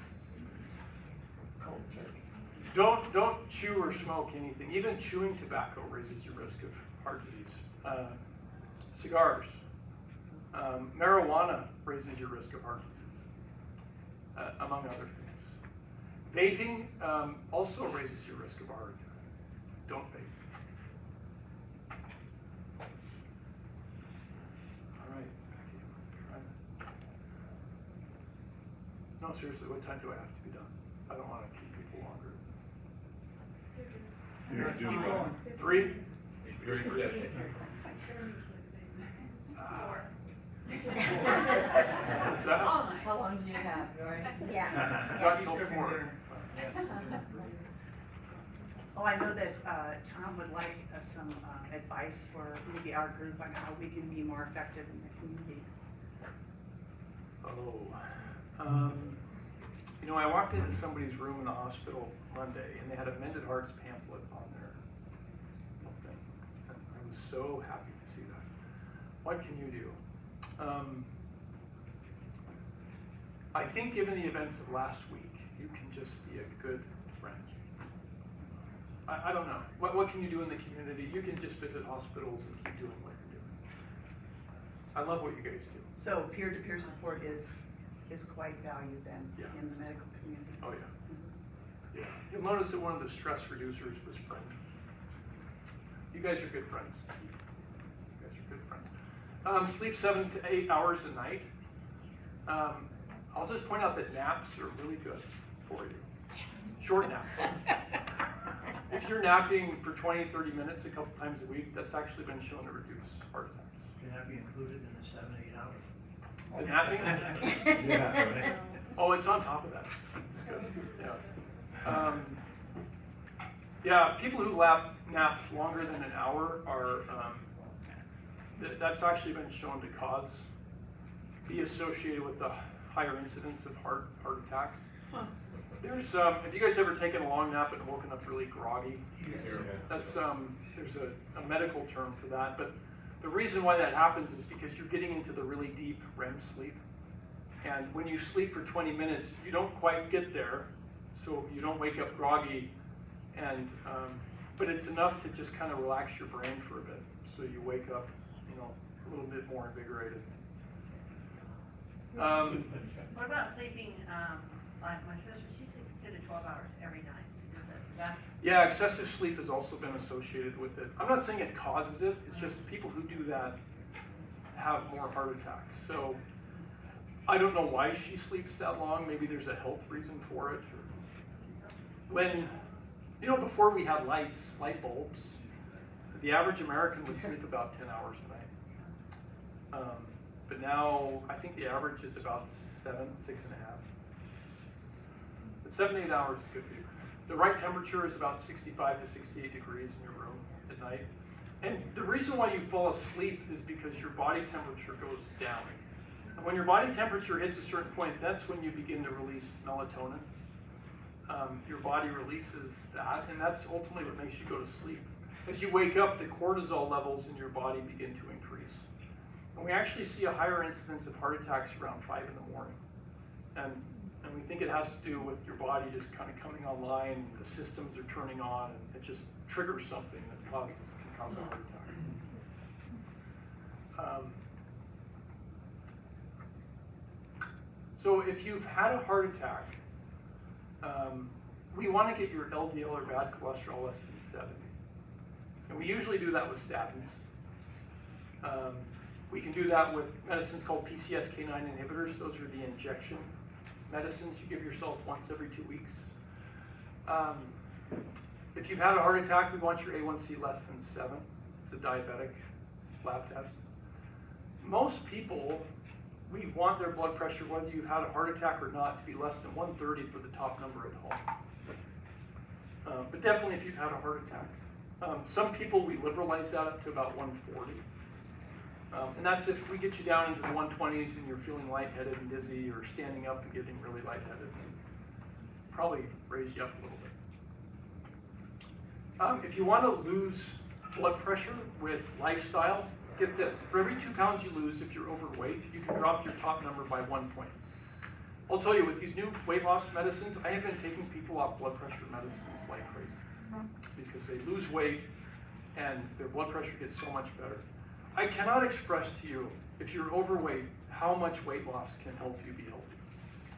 Don't chew or smoke anything. Even chewing tobacco raises your risk of heart disease. Cigars. Marijuana raises your risk of heart disease, among other things. Vaping also raises your risk of a heart attack. Don't vape. All right. No, seriously, what time do I have to be done? I don't want to keep people longer. You're doing well. 3? Very good. What's that? How long do you have, Roy? Yeah. Got till 4. Oh, I know that Tom would like some advice for maybe our group on how we can be more effective in the community. You know, I walked into somebody's room in the hospital Monday, and they had a Mended Hearts pamphlet on their thing. And I was so happy to see that. What can you do? I think given the events of last week, you can just be a good friend. I don't know. What can you do in the community? You can just visit hospitals and keep doing what you're doing. I love what you guys do. So peer-to-peer support is quite valued then in the medical community. Oh, yeah. Yeah. You'll notice that one of the stress reducers was friends. You guys are good friends. You guys are good friends. Sleep 7 to 8 hours a night. I'll just point out that naps are really good for you. Yes. Short naps. If you're napping for 20, 30 minutes a couple times a week, that's actually been shown to reduce heart attacks. Can that be included in the 7 to 8 hours? The napping? Yeah, right. Oh, it's on top of that. It's good. Yeah. Yeah, people who nap longer than an hour are, that's actually been shown to be associated with the higher incidence of heart attacks. There's, have you guys ever taken a long nap and woken up really groggy? Yes. That's, there's a medical term for that, but the reason why that happens is because you're getting into the really deep REM sleep. And when you sleep for 20 minutes, you don't quite get there, so you don't wake up groggy, and but it's enough to just kind of relax your brain for a bit, so you wake up, a little bit more invigorated. What about sleeping, like my sister, she sleeps 10 to 12 hours every night. Is that, Yeah, excessive sleep has also been associated with it. I'm not saying it causes it, it's just people who do that have more heart attacks. So I don't know why she sleeps that long. Maybe there's a health reason for it. When, before we had light bulbs, the average American would sleep about 10 hours a night. But now I think the average is about 6.5. But 7 to 8 hours is good for you. The right temperature is about 65 to 68 degrees in your room at night. And the reason why you fall asleep is because your body temperature goes down. And when your body temperature hits a certain point, that's when you begin to release melatonin. Your body releases that, and that's ultimately what makes you go to sleep. As you wake up, the cortisol levels in your body begin to increase. And we actually see a higher incidence of heart attacks around 5 in the morning. And we think it has to do with your body just kind of coming online, the systems are turning on, and it just triggers something that can cause a heart attack. So if you've had a heart attack, we want to get your LDL or bad cholesterol less than 70. And we usually do that with statins. We can do that with medicines called PCSK9 inhibitors. Those are the injection medicines you give yourself once every 2 weeks. If you've had a heart attack, we want your A1C less than 7. It's a diabetic lab test. Most people, we want their blood pressure, whether you've had a heart attack or not, to be less than 130 for the top number at home. But definitely if you've had a heart attack. Some people, we liberalize that up to about 140. And that's if we get you down into the 120s and you're feeling lightheaded and dizzy or standing up and getting really lightheaded. Probably raise you up a little bit. If you want to lose blood pressure with lifestyle, get this. For every 2 pounds you lose, if you're overweight, you can drop your top number by 1 point. I'll tell you, with these new weight loss medicines, I have been taking people off blood pressure medicines like crazy. Because they lose weight and their blood pressure gets so much better. I cannot express to you, if you're overweight, how much weight loss can help you be healthy.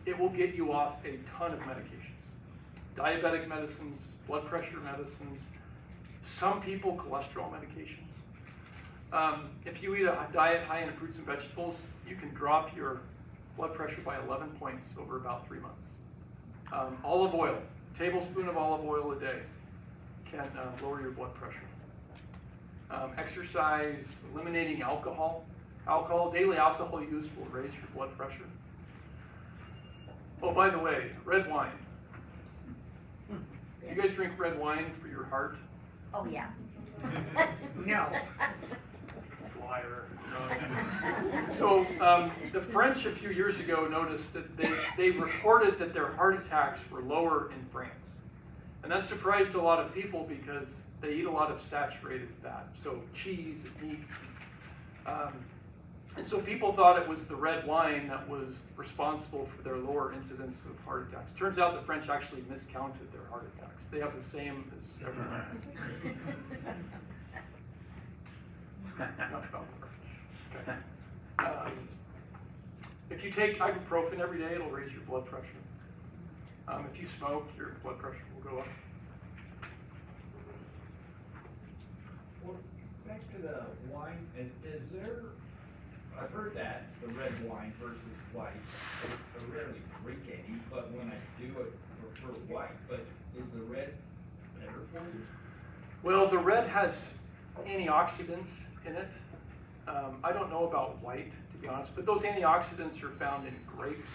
It will get you off a ton of medications. Diabetic medicines, blood pressure medicines, some people cholesterol medications. If you eat a diet high in fruits and vegetables, you can drop your blood pressure by 11 points over about 3 months. Olive oil, a tablespoon of olive oil a day can lower your blood pressure. Exercise, eliminating alcohol. Daily alcohol use will raise your blood pressure. Oh, by the way, red wine. You guys drink red wine for your heart? Oh, yeah. No. Liar. So the French a few years ago noticed that they reported that their heart attacks were lower in France. And that surprised a lot of people because they eat a lot of saturated fat, so cheese and meats. And so people thought it was the red wine that was responsible for their lower incidence of heart attacks. Turns out the French actually miscounted their heart attacks. They have the same as everyone. Enough about the French. Okay. If you take ibuprofen every day, it'll raise your blood pressure. If you smoke, your blood pressure will go up. Well, back to the wine, is there, I've heard that, the red wine versus white. I rarely drink any, but when I do, I prefer white. But is the red better for you? Well, the red has antioxidants in it. I don't know about white, to be honest, but those antioxidants are found in grapes,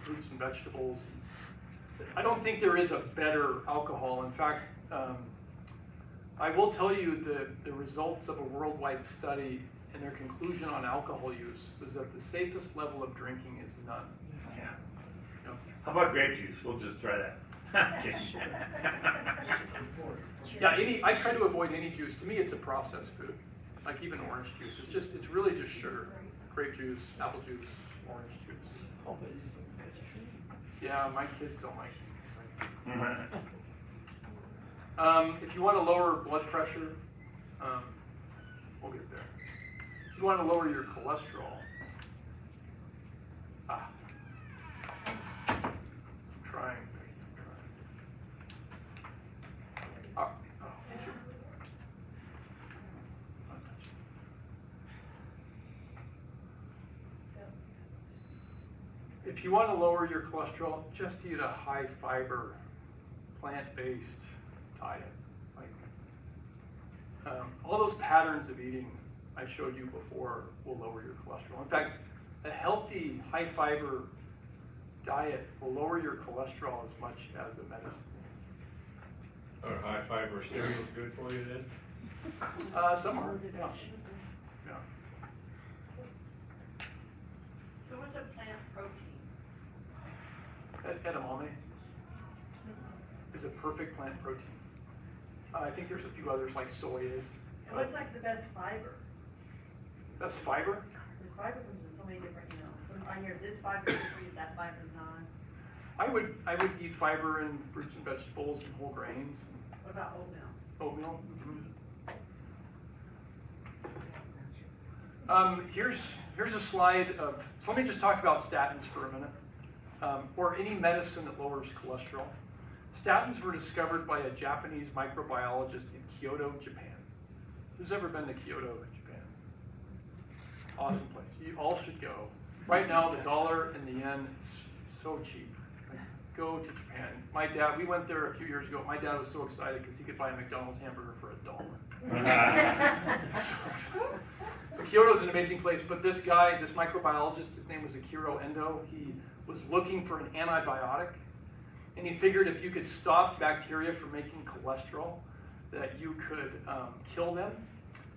fruits and vegetables. I don't think there is a better alcohol. In fact, I will tell you the results of a worldwide study and their conclusion on alcohol use was that the safest level of drinking is none. Yeah. You know? How about grape juice? We'll just try that. Yeah, I try to avoid any juice. To me, it's a processed food, like even orange juice. It's really just sugar. Grape juice, apple juice, orange juice. Yeah, my kids don't like it. If you want to lower blood pressure, we'll get there. If you want to lower your cholesterol, Ah. I'm trying. Oh, thank you. If you want to lower your cholesterol, just eat a high fiber, plant-based diet. Like, all those patterns of eating I showed you before will lower your cholesterol. In fact, a healthy, high fiber diet will lower your cholesterol as much as a medicine. Are high fiber cereals good for you then? Some are, yeah. Yeah. So what's a plant protein? Edamame is a perfect plant protein. I think there's a few others like soy is. And what's like the best fiber? Best fiber? Because fiber comes in so many different, you know, some, I hear this fiber is for you, that fiber's not. I would eat fiber in fruits and vegetables and whole grains. What about oatmeal? Oatmeal. Here's a slide of, so let me just talk about statins for a minute, or any medicine that lowers cholesterol. Statins were discovered by a Japanese microbiologist in Kyoto, Japan. Who's ever been to Kyoto, Japan? Awesome place. You all should go. Right now, the dollar and the yen is so cheap. Like, go to Japan. My dad, we went there a few years ago. My dad was so excited because he could buy a McDonald's hamburger for $1. Kyoto's an amazing place, but this guy, this microbiologist, his name was Akira Endo, he was looking for an antibiotic, and he figured if you could stop bacteria from making cholesterol, that you could kill them.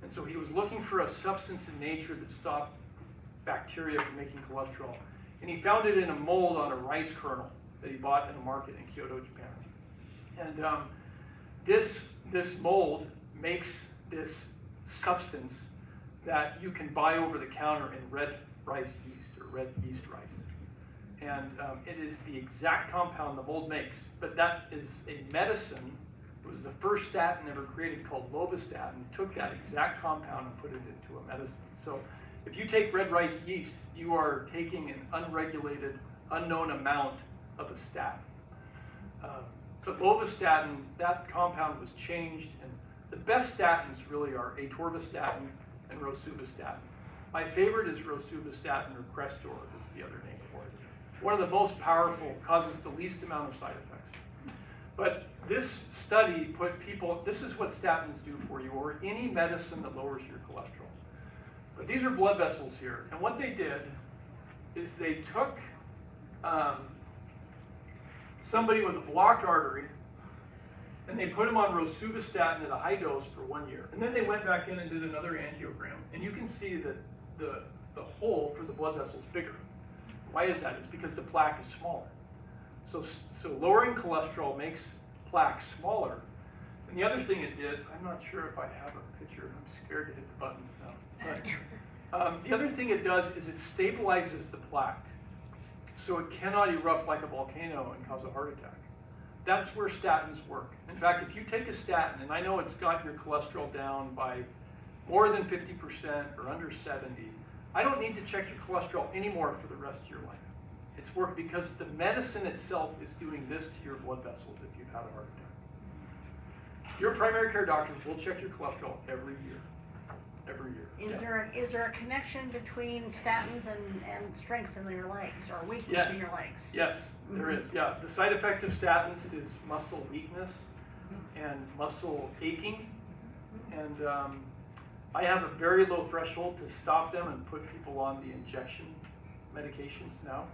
And so he was looking for a substance in nature that stopped bacteria from making cholesterol. And he found it in a mold on a rice kernel that he bought in a market in Kyoto, Japan. And this mold makes this substance that you can buy over the counter in red rice yeast or red yeast rice. And it is the exact compound the mold makes, but that is a medicine. It was the first statin ever created called lovastatin. Took that exact compound and put it into a medicine. So if you take red rice yeast, you are taking an unregulated, unknown amount of a statin. So lovastatin, that compound was changed, and the best statins really are atorvastatin and rosuvastatin. My favorite is rosuvastatin, or Crestor is the other name for it. One of the most powerful, causes the least amount of side effects. But this study put people, this is what statins do for you, or any medicine that lowers your cholesterol. But these are blood vessels here, and what they did is they took somebody with a blocked artery, and they put them on rosuvastatin at a high dose for 1 year. And then they went back in and did another angiogram. And you can see that the hole for the blood vessel is bigger. Why is that? It's because the plaque is smaller. So lowering cholesterol makes plaque smaller. And the other thing it did, I'm not sure if I have a picture. I'm scared to hit the buttons now. But the other thing it does is it stabilizes the plaque. So it cannot erupt like a volcano and cause a heart attack. That's where statins work. In fact, if you take a statin, and I know it's got your cholesterol down by more than 50% or under 70, I don't need to check your cholesterol anymore for the rest of your life. It's worked because the medicine itself is doing this to your blood vessels if you've had a heart attack. Your primary care doctor will check your cholesterol every year. Every year. Is there a connection between statins and strength in your legs or weakness in your legs? Yes, there is. Yeah, the side effect of statins is muscle weakness and muscle aching, and I have a very low threshold to stop them and put people on the injection medications now.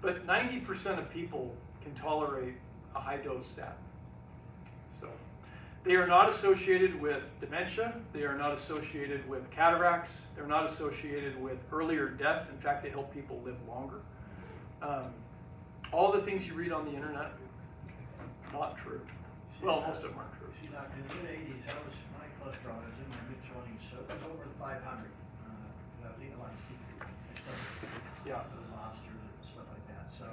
But 90% of people can tolerate a high dose statin. So they are not associated with dementia. They are not associated with cataracts. They're not associated with earlier death. In fact, they help people live longer. All the things you read on the internet, not true. Well, most of them aren't true. See, Doctor, in the mid-80s, my cholesterol was in my mid-20s, so it was over 500. I was eating a lot of seafood. Yeah. Lobsters and stuff like that. So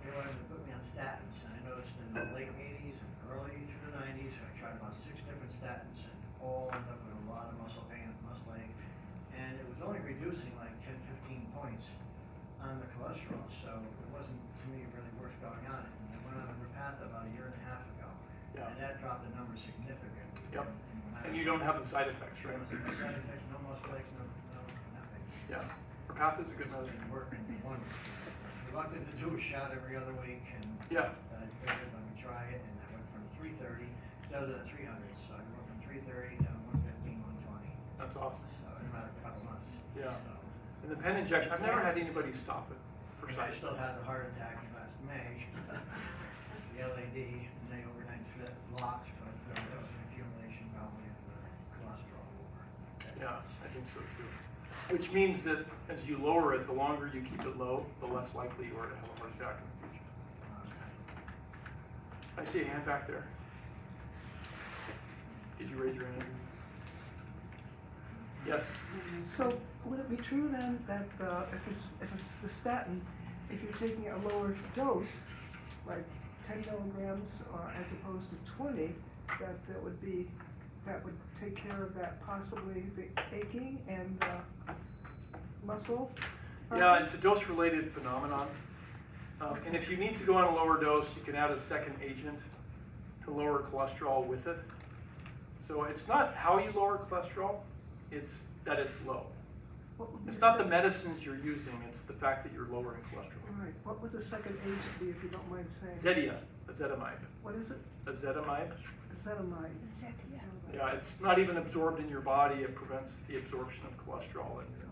they wanted to put me on statins, and I noticed in the late 80s and early through the 90s, I tried about 6 different statins, and all ended up with a lot of muscle pain and muscle ache. And it was only reducing like 10, 15 points on the cholesterol, so it wasn't, to me, really worth going on it. And I went on a Repatha about 1.5 years ago, Yeah. and that dropped the number significantly. Yep. And And you don't have the side effects, There right? was no side effects, no muscle aches, nothing. Yeah. Repatha is a good It's medicine. been working wonders. Reluctant to do a shot every other week, and Yeah. I figured let me try it, and I went from 330 down to the 300s. So I went from 330 down to 115, 120. That's awesome. So in a matter of a couple months. Yeah. So, And the pen injection, I've never had anybody stop it for and side I still effects. had the heart attack last May. The LAD, and they overnight blocked, but there was an accumulation probably of the cholesterol over. Yeah, I think so too. Which means that as you lower it, the longer you keep it low, the less likely you are to have a heart attack in the future. I see a hand back there. Did you raise your hand? Yes. So would it be true then that if it's the statin, if you're taking a lower dose, like 10 milligrams as opposed to 20, that would take care of that possibly the aching and muscle? Yeah, it's a dose-related phenomenon. And if you need to go on a lower dose, you can add a second agent to lower cholesterol with it. So it's not how you lower cholesterol, it's that it's low. What would It's the not the sec- medicines you're using, it's the fact that you're lowering cholesterol. Right, what would the second agent be, if you don't mind saying? Ezetimibe. What is it? Ezetimibe. Ezetimibe. Yeah, it's not even absorbed in your body, it prevents the absorption of cholesterol in you.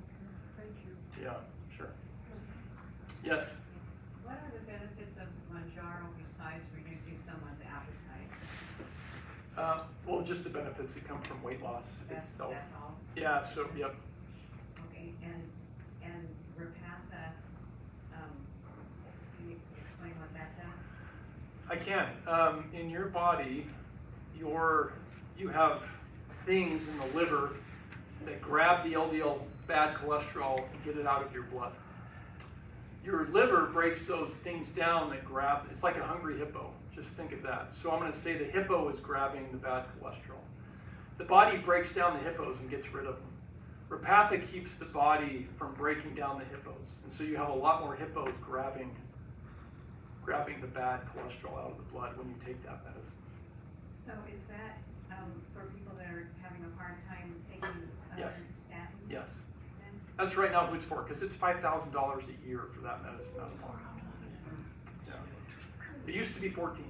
Thank you. Yeah, sure. Yes? What are the benefits of Mounjaro besides reducing someone's appetite? Well, just the benefits that come from weight loss That's itself. all? Yeah, so, yep. Okay, and Repatha, can you explain what that does? I can. In your body, you have things in the liver that grab the LDL bad cholesterol and get it out of your blood. Your liver breaks those things down that grab, it's like a hungry hippo. Just think of that. So I'm going to say the hippo is grabbing the bad cholesterol. The body breaks down the hippos and gets rid of them. Repatha keeps the body from breaking down the hippos. And so you have a lot more hippos grabbing the bad cholesterol out of the blood when you take that medicine. So is that for people that are having a hard time taking Yes. statins? Yes. Then? That's right now who it's for, because it's $5,000 a year for that medicine alone. Yeah. It used to be $14,000.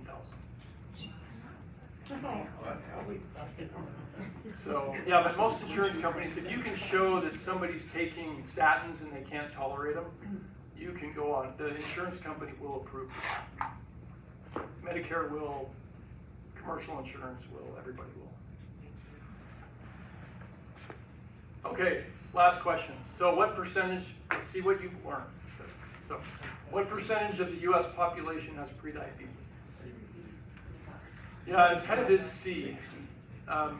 So, yeah, but most insurance companies, if you can show that somebody's taking statins and they can't tolerate them, you can go on. The insurance company will approve it. Medicare will, commercial insurance will, everybody will. Okay, last question. So what percentage, let's see what you've learned. So what percentage of the US population has prediabetes? Yeah, it kind of is C.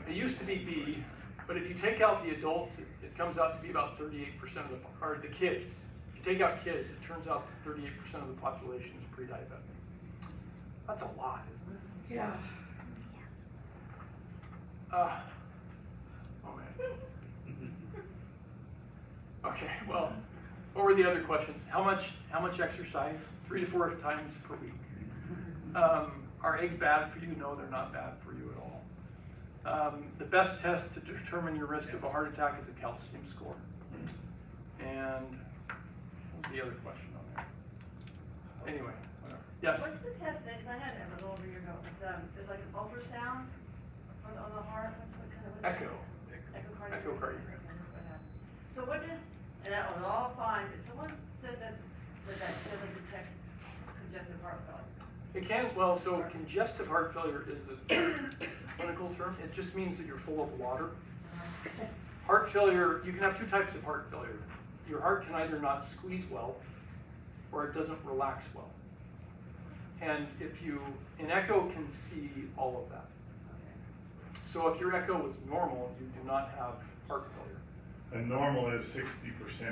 It used to be B, but if you take out the adults, it comes out to be about 38% of the kids. If you take out kids, it turns out that 38% of the population is pre-diabetic. That's a lot, isn't it? Yeah. Oh man. Okay, well, what were the other questions? How much exercise? 3 to 4 times per week. Are eggs bad for you? No, they're not bad for you at all. The best test to determine your risk of a heart attack is a calcium score. And what was the other question on there? Anyway, whatever. Yes? What's the test next? I had it a little over a year ago. It's like an ultrasound on the heart. What kind of? Echo. Echocardiogram. So what does, and that was all fine, but someone said that doesn't detect congestive heart failure. It can, well, so congestive heart failure is a clinical term. It just means that you're full of water. Heart failure, you can have 2 types of heart failure. Your heart can either not squeeze well, or it doesn't relax well. And an echo can see all of that. So if your echo is normal, you do not have heart failure. And normal is 60%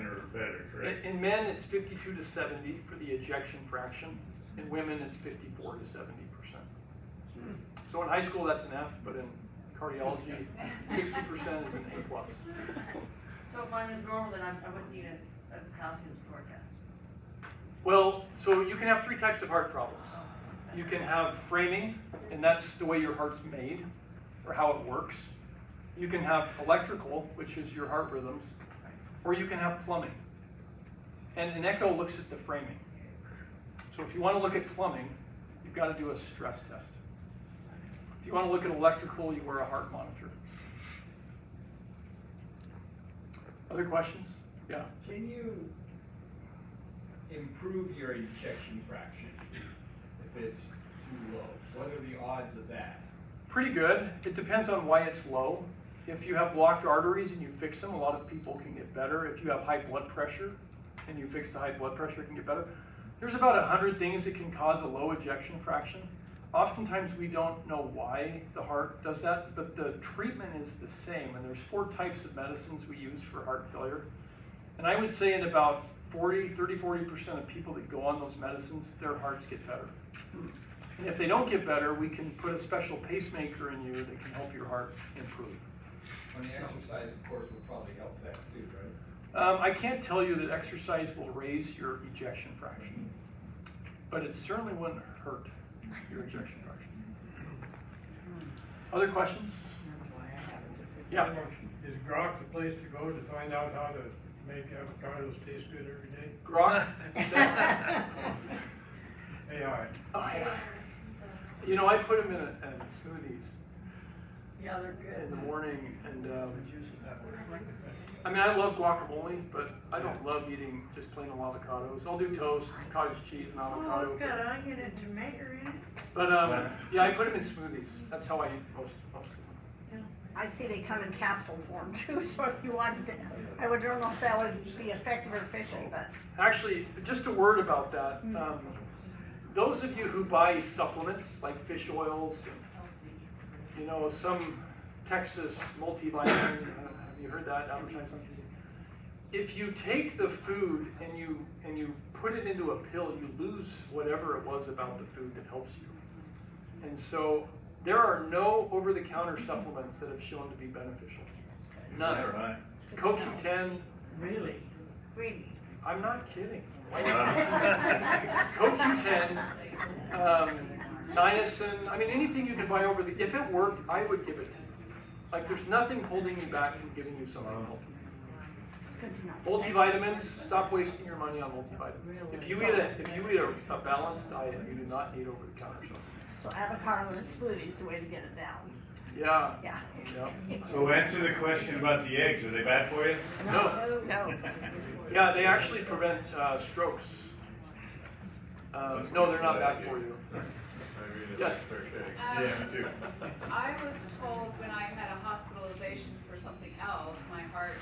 or better, correct? In men, it's 52 to 70 for the ejection fraction. In women, it's 54 to 70%. So in high school, that's an F, but in cardiology, 60% is an A+. So if mine is normal, then I wouldn't need a calcium score test. Well, so you can have three types of heart problems. You can have framing, and that's the way your heart's made, or how it works. You can have electrical, which is your heart rhythms, or you can have plumbing. And an echo looks at the framing. So if you want to look at plumbing, you've got to do a stress test. If you want to look at electrical, you wear a heart monitor. Other questions? Yeah. Can you improve your ejection fraction if it's too low? What are the odds of that? Pretty good. It depends on why it's low. If you have blocked arteries and you fix them, a lot of people can get better. If you have high blood pressure and you fix the high blood pressure, it can get better. There's about 100 things that can cause a low ejection fraction. Oftentimes we don't know why the heart does that, but the treatment is the same. And there's 4 types of medicines we use for heart failure. And I would say in about 40% of people that go on those medicines, their hearts get better. And if they don't get better, we can put a special pacemaker in you that can help your heart improve. And the exercise, of course, will probably help that too, right? I can't tell you that exercise will raise your ejection fraction, but it certainly wouldn't hurt your ejection fraction. Other questions? Yeah. Is grok the place to go to find out how to make avocados taste good every day? Grok? AI. Oh, yeah. You know, I put them in smoothies Yeah, they're good. in the morning, and I mean, I love guacamole, but I don't love eating just plain old avocados. I'll do toast, cottage cheese, and avocado. Oh, it's got onion and tomato in it. But yeah, I put them in smoothies. That's how I eat most of them. I see they come in capsule form too, so if you wanted to, I don't know if that would be effective or efficient, but. Actually, just a word about that. Those of you who buy supplements like fish oils, and, you know, some Texas multivitamin, have you heard that advertised on TV? If you take the food and you put it into a pill, you lose whatever it was about the food that helps you. And so there are no over-the-counter supplements that have shown to be beneficial. None. Is that right? CoQ10. Really? Really? I'm not kidding. CoQ10, niacin, I mean, anything you can buy over the, if it worked, I would give it to you. Like, there's nothing holding you back from giving you something healthy. Multivitamins, stop wasting your money on multivitamins. If you eat a balanced diet, you do not need over-the-counter supplements. So avocado and smoothie is the way to get it down. Yeah. Yeah. So answer the question about the eggs, are they bad for you? No. No. Yeah, they actually prevent strokes. No, they're not bad for you. Yes. Yeah, me too. I was told when I had a hospitalization for something else, my heart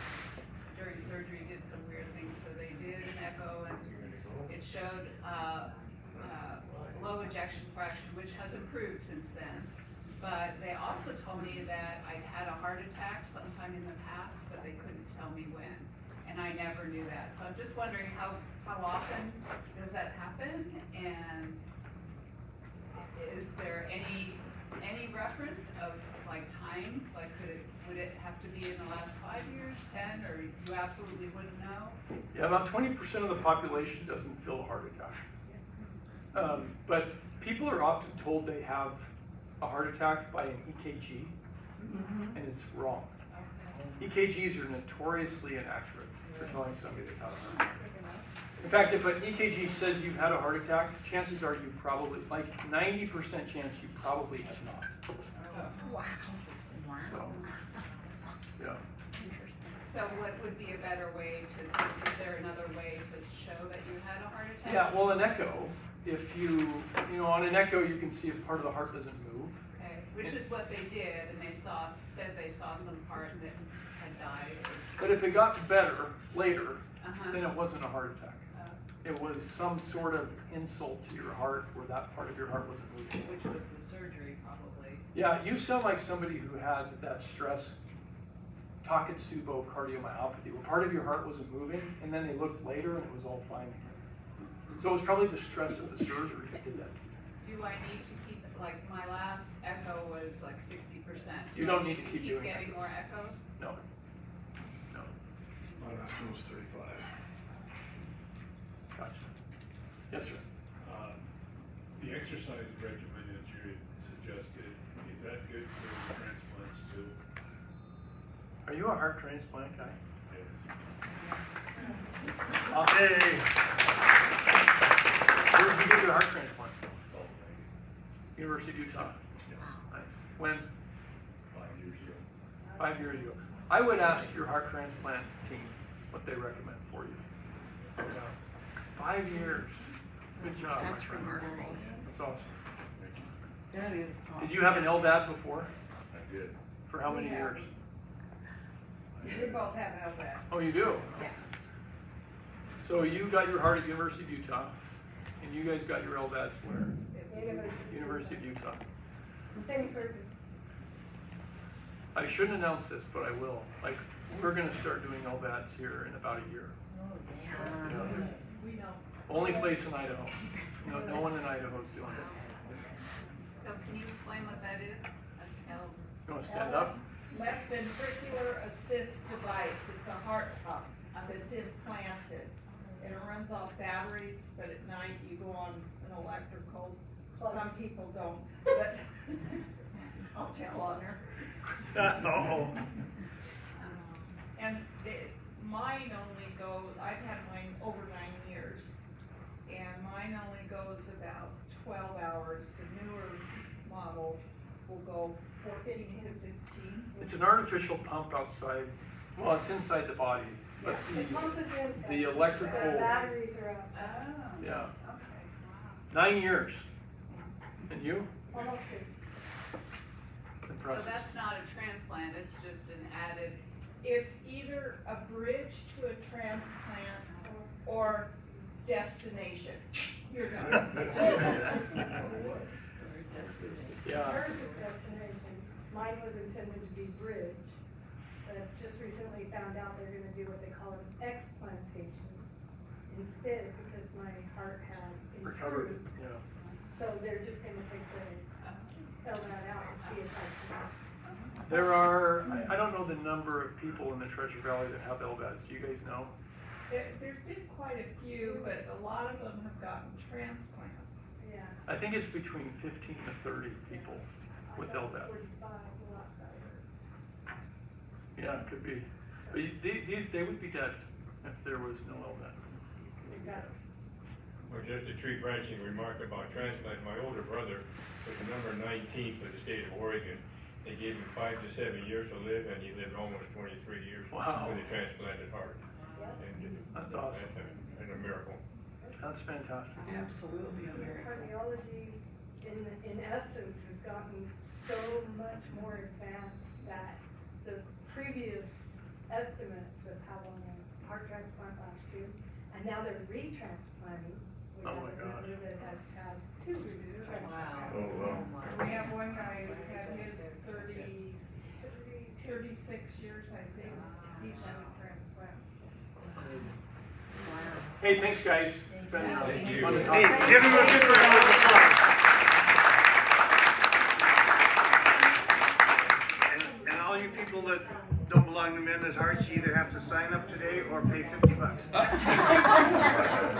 during surgery did some weird things. So they did an echo and it showed low ejection fraction, which has improved since then. But they also told me that I'd had a heart attack sometime in the past, but they couldn't tell me when. And I never knew that. So I'm just wondering how often does that happen? And is there any reference of like time? Like would it have to be in the last 5 years, 10, or you absolutely wouldn't know? Yeah, about 20% of the population doesn't feel a heart attack. But people are often told they have a heart attack by an EKG, and it's wrong. EKGs are notoriously inaccurate for telling somebody they've had a heart attack. In fact, if an EKG says you've had a heart attack, chances are you probably, like 90% chance you probably have not. Wow. So, yeah. So what would be a better way is there another way to show that you had a heart attack? Yeah, well, an echo, if you know, on an echo you can see if part of the heart doesn't move. Okay, which is what they did, and they said they saw some part that had died. But if it got better later, Uh-huh. then it wasn't a heart attack. It was some sort of insult to your heart where that part of your heart wasn't moving. Which was the surgery, probably. Yeah, you sound like somebody who had that stress Takotsubo cardiomyopathy, where part of your heart wasn't moving, and then they looked later and it was all fine again. So it was probably the stress of the surgery that did that. Do I need to keep, like, my last echo was like 60%. You don't need to keep doing that. getting more echoes? No. No. My last one was 35. Gotcha. Yes, sir. The exercise regimen that you had suggested, is that good for transplants too? Are you a heart transplant guy? Yeah. Hey, Where did you get your heart transplant? University of Utah. Nice. When? 5 years ago. 5 years ago. I would ask your heart transplant team what they recommend for you. Yeah. 5 years. Good job. my That's friend. remarkable. That's awesome. That is awesome. Did you have an LDAT before? I did. For how many Yeah. years? We both have LVAD. Oh, you do? Yeah. So you got your heart at University of Utah, and you guys got your LDATs where? University of Utah. The same surgeon. I shouldn't announce this, but I will. Like, we're gonna start doing LDATs here in about a year. Yeah. We know. Only place in Idaho. No one in Idaho is doing it. So can you explain what that is? You wanna stand up? Left ventricular assist device, it's a heart pump that's implanted. And it runs off batteries, but at night you go on an electrical, some people don't, but I'll tell on her. oh, And mine only goes, I've had mine over 9 years, and mine only goes about 12 hours. The newer model will go 14 to 15. It's an artificial pump outside, well, it's inside the body, but the electrical, batteries are outside. Oh. yeah. Okay, wow. 9 years. And you? Almost two. So Impressive. that's not a transplant, it's just an added, It's either a bridge to a transplant or destination. You're done. Yeah. Hers is destination, mine was intended to be bridge, but I've just recently found out they're gonna do what they call an explantation instead, because my heart had Recovered, improved. yeah. So they're just gonna take the, fill that out and see if I can. There are, I don't know the number of people in the Treasure Valley that have LVADs. Do you guys know? There's been quite a few, but a lot of them have gotten transplants. Yeah. I think it's between 15 to 30 people with I thought it LVAD. was 45 the last I heard. Yeah, it could be. But they would be dead if there was no LVAD. Exactly. Well, just a tree branching remark about transplant. My older brother was the number 19 for the state of Oregon. They gave him 5 to 7 years to live, and he lived almost 23 years Wow. with a transplanted heart. And That's awesome. That's a miracle. That's fantastic. Absolutely. Cardiology, in essence, has gotten so much more advanced that the previous estimates of how long a heart transplant lasts you, and now they're retransplanting. We Oh have my a gosh. member that has had 2 transplants. Oh, wow. We have one guy who's had his 36 years, I think. He's had a transplant. Hey, thanks, guys. It's been Thank you. fun to talk. hey, give him a good round of applause. And all you people that don't belong to Mended Hearts, you either have to sign up today or pay $50.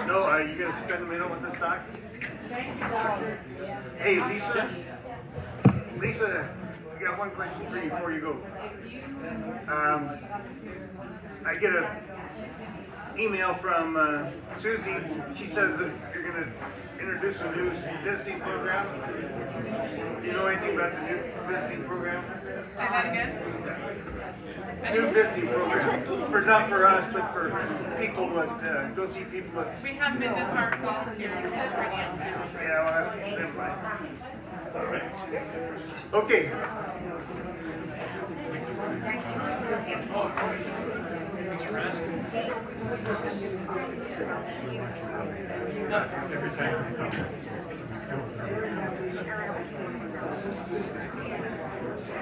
No, you gonna spend a minute with us, Doc? Thank you, doctor. Hey, Lisa, I got one question for you before you go. I get an email from Susie. She says that you're gonna introduce a new visiting program. Do you know anything about the new visiting program? Say that again? New visiting program, not for us, but for people that go see people that. We have Mended Heart volunteers already. Yeah, well, that's, never mind. All right. Okay. Thank you.